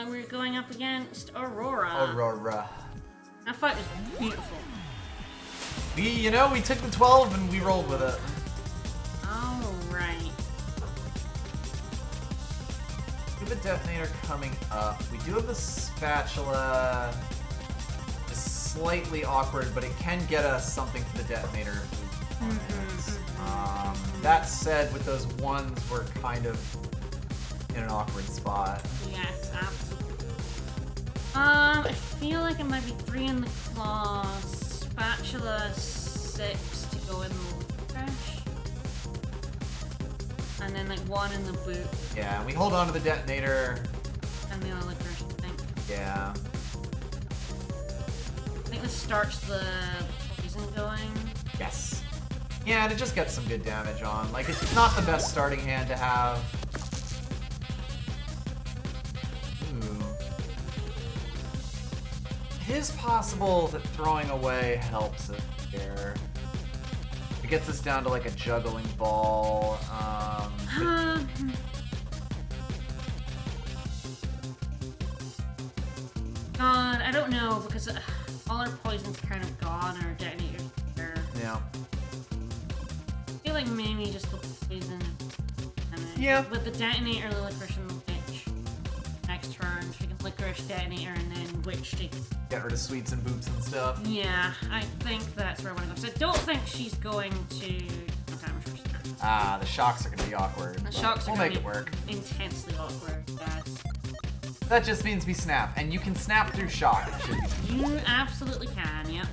We're going up against Aurora. Aurora. That fight was beautiful. We took the 12 and we rolled with it. Alright. We have a detonator coming up. We do have the spatula. It's slightly awkward, but it can get us something for the detonator. That said, with those 1s, we're kind of in an awkward spot. Yes, absolutely. I feel like it might be 3 in the claws, spatula 6 to go in the trash, and then like 1 in the boot. Yeah, we hold on to the detonator. And the other licorice, I think. Yeah. I think this starts the poison going. Yes. Yeah, and it just gets some good damage on. Like, it's not the best starting hand to have. Ooh. It is possible that throwing away helps it here. It gets us down to like a juggling ball. God, I don't know because all our poison's kind of gone. Our detonator's there. Yeah. I feel like maybe just the poison. And then Yeah. with the detonator, the licorice, and the witch. Next turn, we can licorice detonator and then witch to. Get rid of sweets and boops and stuff. Yeah, I think that's where I want to go. So I don't think she's going to. Ah, the shocks are gonna be awkward. The shocks are We'll gonna make be it work. intensely awkward. Yes. That just means we snap, and you can snap through shock. It should be. You absolutely can. Yep.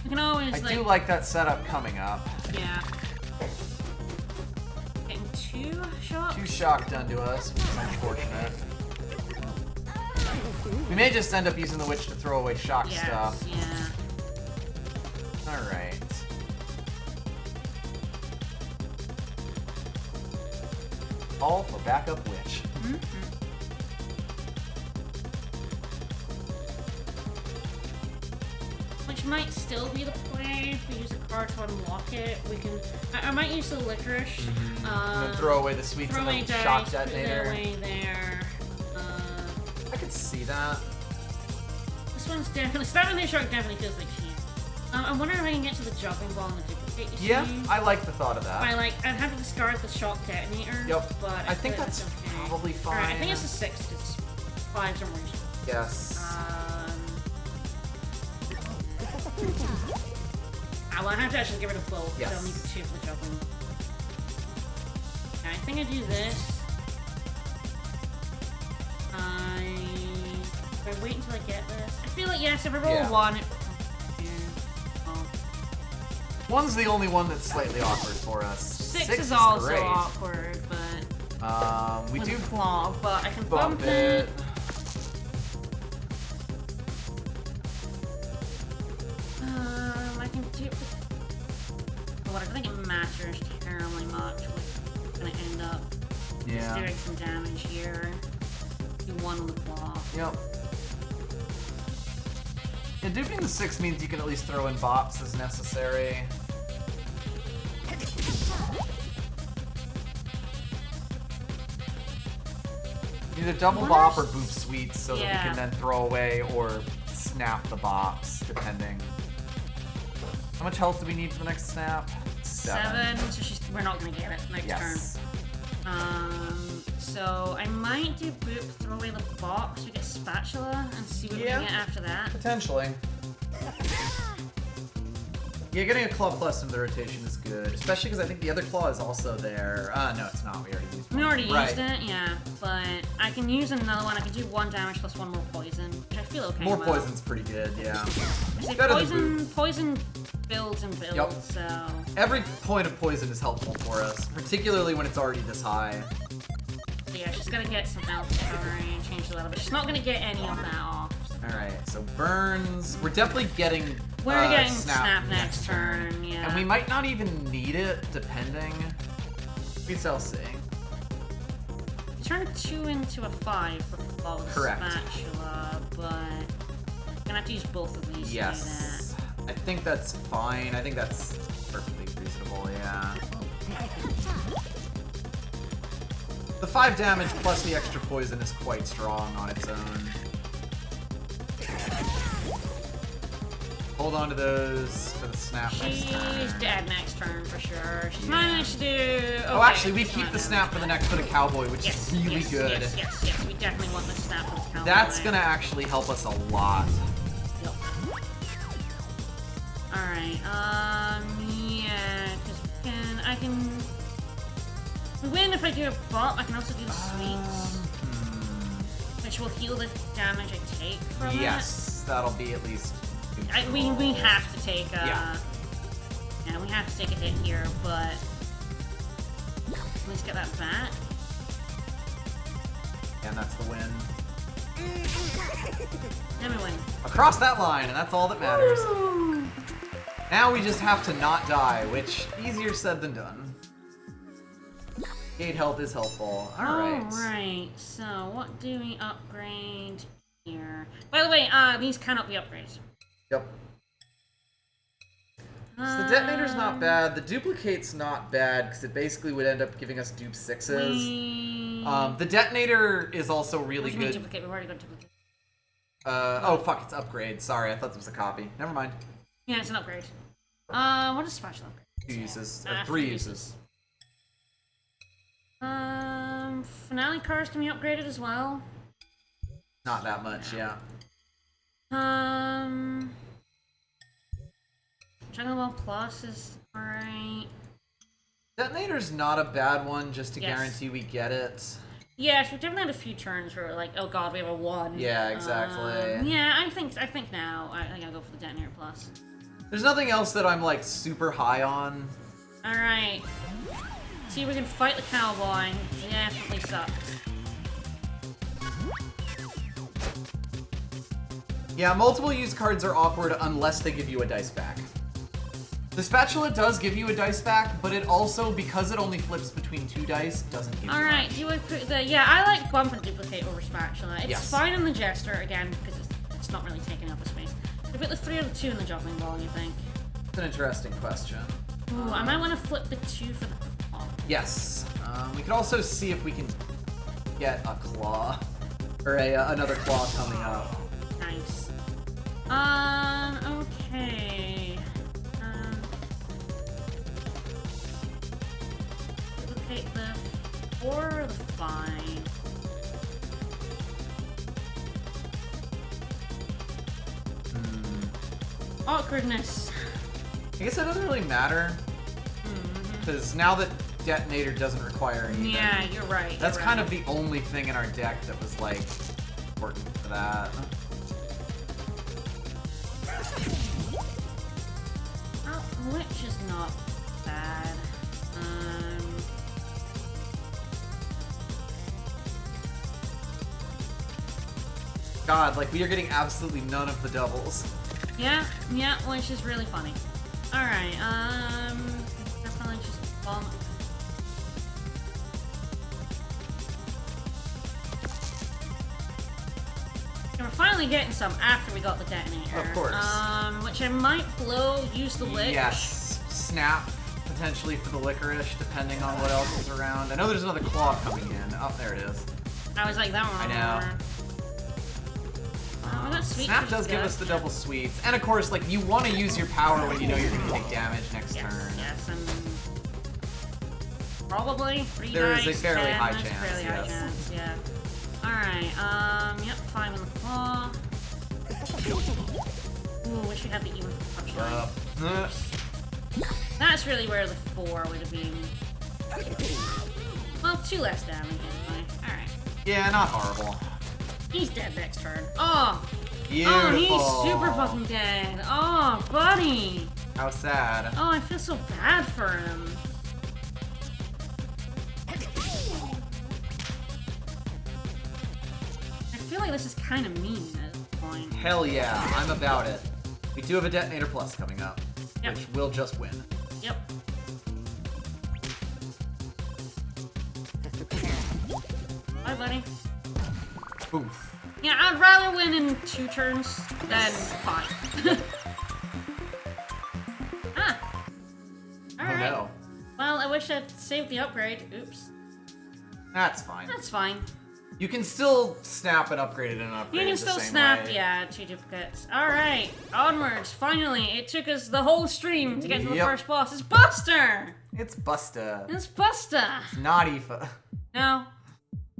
You can always I do like that setup coming up. Yeah. Getting 2 shots. 2 shock done to us, which is unfortunate. We may just end up using the witch to throw away shock stuff. Yeah. Alright. All for backup witch. Which might still be the play if we use a card to unlock it. We can. I might use the licorice. And then throw away the sweets Throw and away the dice, shock put detonator. it away there. I could see that. This one's definitely. Starting the shark definitely feels like cheese. I'm wondering if I can get to the jumping ball and the duplicate. Yeah, I like the thought of that. I'd have to discard the shock detonator. Yep. But I think feel that's okay. probably fine. Alright, I think it's a 6 because 5s are more useful. Yes. Well, I have to actually get rid of both. Yes. So I'll need 2 for the juggling. Okay, I think I do this. Do I wait until I get this? I feel like yes, if I roll a 1, it... Oh. 1's the only one that's slightly awkward for us. 6 6 is also great. awkward, but... We do claw, but I can bump it. I can do... What, I don't think it matters terribly much what's gonna end up. Just doing some damage here. Do 1 on the claw. Yep. Yeah, duping the 6 means you can at least throw in bops as necessary. Either double bop or boop sweets so that we can then throw away or snap the bops, depending. How much health do we need for the next snap? 7. So we're not gonna get it next turn. So I might do boop, throw away the box, we get spatula, and see what we can get after that. Potentially. Yeah, getting a claw plus into the rotation is good, especially because I think the other claw is also there. No, it's not. We already used it. We already used it, yeah. But I can use another one. I can do 1 damage plus 1 more poison, which I feel okay. More poison's pretty good, yeah. Poison builds and builds, so... Every point of poison is helpful for us, particularly when it's already this high. So yeah, she's gonna get some health recovery and change a little bit. She's not gonna get any of that off. Alright, so burns. We're definitely getting We're getting snap next turn, yeah. And we might not even need it, depending. We shall see. Turn a 2 into a 5 for the claw with spatula, but I'm gonna have to use both of these to do that. I think that's fine. I think that's perfectly reasonable, yeah. The 5 damage plus the extra poison is quite strong on its own. Hold on to those for the snap next turn. She's dead next turn for sure. She's managed to do... Okay, oh, actually, we keep the snap for the next for the cowboy, which is really good. Yes. We definitely want the snap for the cowboy. That's gonna actually help us a lot. Yep. Alright, yeah, because I can... win if I do a bop. I can also do the sweets. Which will heal the damage I take from it. Yes, that'll be at least... we have to take a... Yeah, we have to take a hit here, but... Let's get that back. And that's the win. Then we win. Across that line, and that's all that matters. Woo! Now we just have to not die, which easier said than done. 8 health is helpful. Alright. Alright, so what do we upgrade here? By the way, these cannot be upgraded. Yep. So the detonator's not bad. The duplicate's not bad, because it basically would end up giving us dupe 6s. The detonator is also really good. Duplicate? We've already got duplicate. Oh fuck, it's upgrade. Sorry, I thought this was a copy. Never mind. Yeah, it's an upgrade. What is spatula upgrade? 2 uses. 3 uses. Finale cars can be upgraded as well. Not that much, yeah. Jungle Ball Plus is alright. Detonator's not a bad one, just to guarantee we get it. Yes, we've definitely had a few turns where we're like, oh god, we have a 1. Yeah, exactly. Yeah, I think now I think I'll go for the Detonator Plus. There's nothing else that I'm like super high on. Alright. See if we can fight the cowboy. It definitely sucks. Yeah, multiple use cards are awkward unless they give you a dice back. The spatula does give you a dice back, but it also, because it only flips between 2 dice, doesn't give you Alright, do I put the... Yeah, I like bump and duplicate over spatula. It's fine on the Jester, again, because it's not really taking up a space. I put the 3 or the 2 in the juggling ball, you think? It's an interesting question. Ooh, I might want to flip the 2 for the claw. Yes. We could also see if we can get a claw. Or another claw coming up. Nice. Okay. Duplicate the 4 or the 5? Awkwardness. I guess that doesn't really matter. Because now that Detonator doesn't require anything. Yeah, you're right. That's kind of the only thing in our deck that was, like, important for that. Which is not bad. God, like, we are getting absolutely none of the doubles. Yeah, which is really funny. Alright, definitely just bump. And we're finally getting some after we got the detonator. Of course. Which I might use the lich. Yes. Snap, potentially for the licorice, depending on what else is around. I know there's another claw coming in. Oh, there it is. I was like, that one. I know. Oh, that sweet Snap is does give good. us the double sweeps. And of course, like, you want to use your power when you know you're going to take damage next Yes, turn. yes, and probably 3 There is dice, a fairly 10, high there's a chance, fairly high yes. chance, yeah. Alright, yep, 5 on the claw. Ooh, wish we had the even touchline. That's really where the 4 would have been. Well, 2 less damage anyway. Alright. Yeah, not horrible. He's dead next turn. Oh! Beautiful. Oh, he's super fucking dead. Oh, buddy! How sad. Oh, I feel so bad for him. I feel like this is kind of mean at this point. Hell yeah, I'm about it. We do have a Detonator Plus coming up, Yep. which will just win. Yep. Bye, buddy. Oof. Yeah, I'd rather win in 2 turns than 5. Ah. Alright. no. Well, I wish I'd saved the upgrade. Oops. That's fine. That's fine. You can still snap and upgrade it and upgrade You can it the still same snap, way. yeah, 2 duplicates. Alright, onwards. Finally, it took us the whole stream to get to the Yep. first boss. It's Buster! It's Busta. It's Buster! It's not Aoife. No,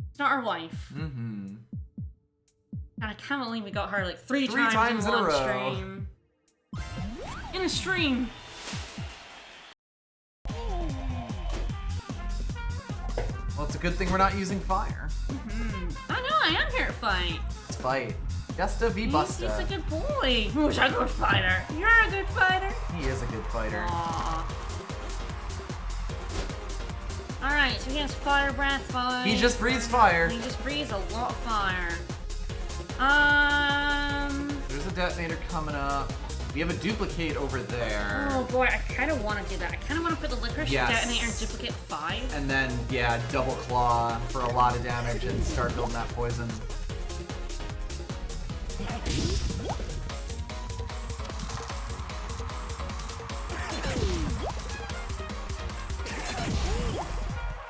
it's not our wife. Mm-hmm. And I can't believe we got her like 3 3 times in in a one row. stream. In a stream! Well, it's a good thing we're not using fire. I know, I am here to fight. Let's fight. Justa v. He's Busta. a good boy. Who's a good fighter? You're a good fighter. He is a good fighter. Aww. Alright, so he has fire breath, fight. He just breathes fire. He just breathes a lot of fire. There's a detonator coming up. We have a duplicate over there. Oh boy, I kind of want to do that. I kind of want to put the licorice Yes. detonator and duplicate 5. And then, yeah, double claw for a lot of damage and start building that poison.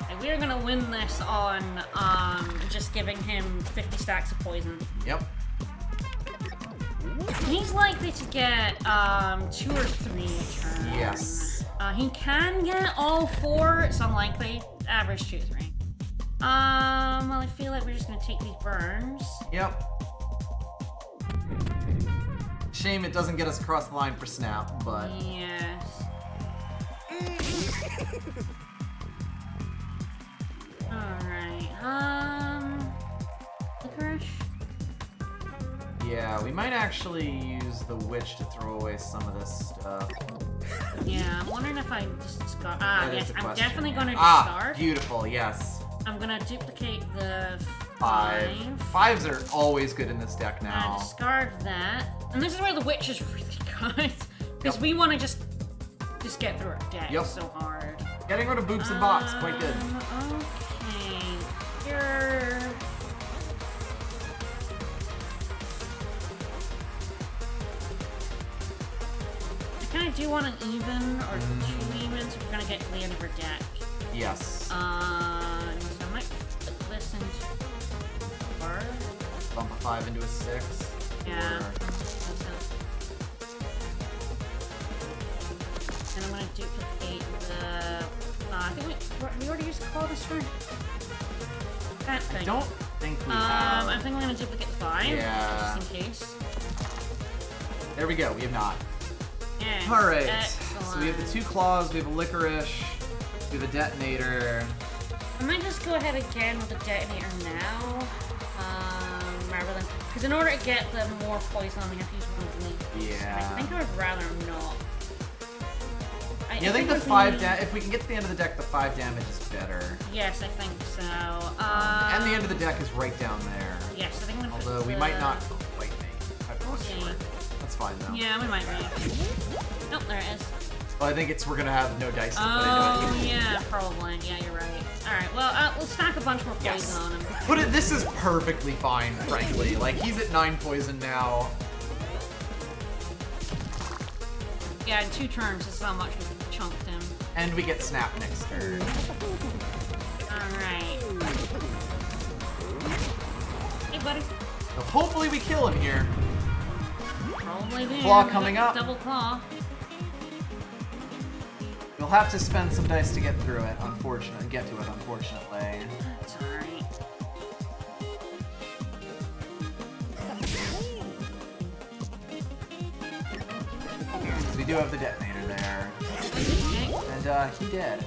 And we are gonna win this on just giving him 50 stacks of poison. Yep. He's likely to get 2 or 3 a turn. Yes. He can get all 4. It's unlikely. Average 2 or 3. Well, I feel like we're just gonna take these burns. Yep. Shame it doesn't get us across the line for snap, but Yes. Alright, licorice? yeah, we might actually use the witch to throw away some of this stuff. Yeah, I'm wondering if I just discard. That is Yes, the I'm question, definitely yeah. gonna discard. Beautiful, yes. I'm gonna duplicate the 5. 5. 5s are always good in this deck I'm now. gonna discard that. And this is where the witch is really good. Because Yep. we want to just get through our deck Yep. so hard. Getting rid of boops and bots, quite good. Okay. Here. I kind of do want an even or 2 evens if we're gonna get to the end of our deck. Yes. So I might put this into 4. Bump a 5 into a 6. Yeah. Or- And I'm gonna duplicate the. I think we already used claw this turn. Can't I think. don't think we I have. think I'm gonna duplicate 5. Yeah. Just in case. There we go, we have not. Yeah. Alright, Excellent. so we have the 2 claws, we have a licorice, we have a detonator. I might just go ahead again with the detonator now. Rather than. Because in order to get the more poison, we have to use one of these. Yeah. I think I would rather not. Yeah, I think the 5 if we can get to the end of the deck, the 5 damage is better. Yes, I think so. And the end of the deck is right down there. Yes, I think I'm gonna put Although we the- might not quite make. I'm We'll not see. sure. That's fine though. Yeah, we might make. Nope, there it is. Well, I think we're gonna have no dice to put Oh, into it. yeah, probably. Yeah, you're right. Alright, well, we'll stack a bunch more poison Yes. on him. This is perfectly fine, frankly. Like, he's at 9 poison now. Yeah, in 2 turns is how much we chunked him. And we get snap next turn. Alright. buddy? So hopefully we kill him here. Probably do. Claw coming up. Double claw. You'll have to spend some dice to get through it, unfortunately. Get to it, unfortunately. It's alright. Because we do have the detonator there. And he dead.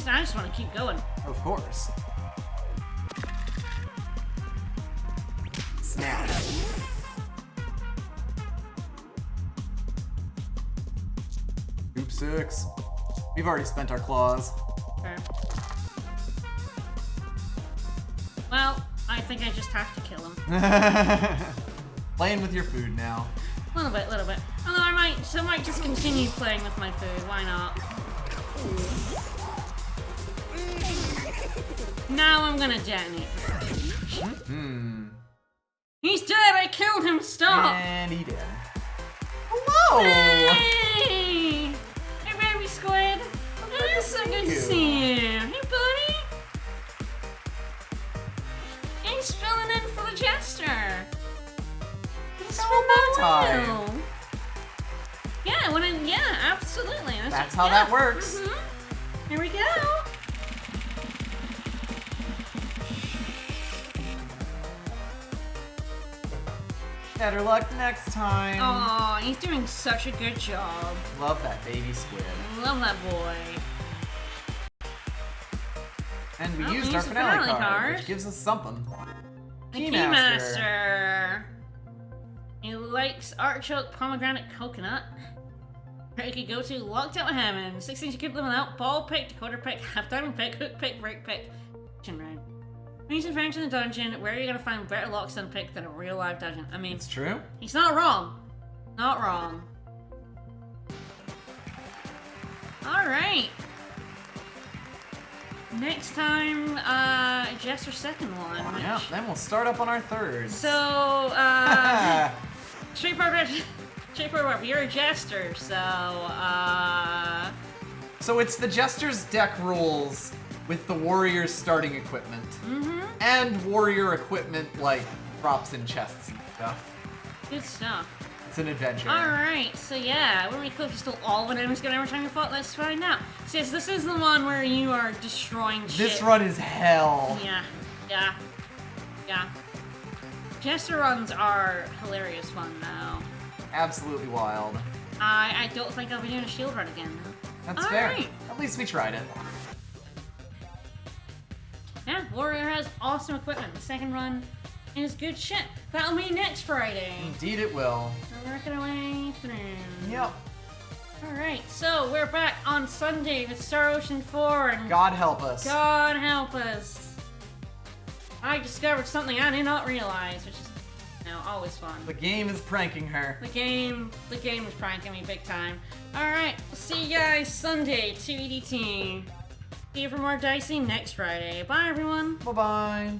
I just want to keep going. Of course. Snap. Group 6. We've already spent our claws. Okay. Well, I think I just have to kill him. Playing with your food now. A little bit. Although I might just continue playing with my food. Why not? Now I'm gonna detonate. He's dead! I killed him! Stop! And he did. Hello! Hey! Hey, baby squid! Oh, it's so good to see you! Hey, buddy! He's filling in for the Jester! It's So been that time. well. Yeah, absolutely. That's how that works. Here we go! Better luck next time. Aw, he's doing such a good job. Love that baby squid. Love that boy. And we Oh, used we our used the finale finale card, card. which gives us something. The Keymaster. Keymaster. He likes artichoke, pomegranate, coconut. He could go to locked out Hammond. 6 things you could live without. Ball pick, decoder pick, half diamond pick, hook pick, break pick. Dungeon round. When you adventure in the dungeon, where are you gonna find better locks and pick than a real life dungeon? I mean, It's true. he's not wrong. Not wrong. Alright. Next time, Jester's second one. Which... Yeah, then we'll start up on our third. So, straightforward, you're a Jester, so, So it's the Jester's deck rules with the Warrior's starting equipment. And Warrior equipment like props and chests and stuff. Good stuff. It's an adventure. Alright, so yeah, when we cook, you still all the enemies get every time you fought, let's find out. So yes, this is the one where you are destroying shit. This run is hell. Yeah. Jester runs are hilarious fun though. Absolutely wild. I don't think I'll be doing a shield run again though. That's fair. Alright. At least we tried it. Yeah, Warrior has awesome equipment. The second run is good shit. That'll be next Friday. Indeed it will. We're working our way through. Yep. Alright, so we're back on Sunday with Star Ocean 4 and God help us. God help us. I discovered something I did not realize, which is, always fun. The game is pranking her. The game is pranking me big time. Alright, we'll see you guys Sunday, 2 EDT. See you for more Dicey next Friday. Bye everyone. Bye-bye.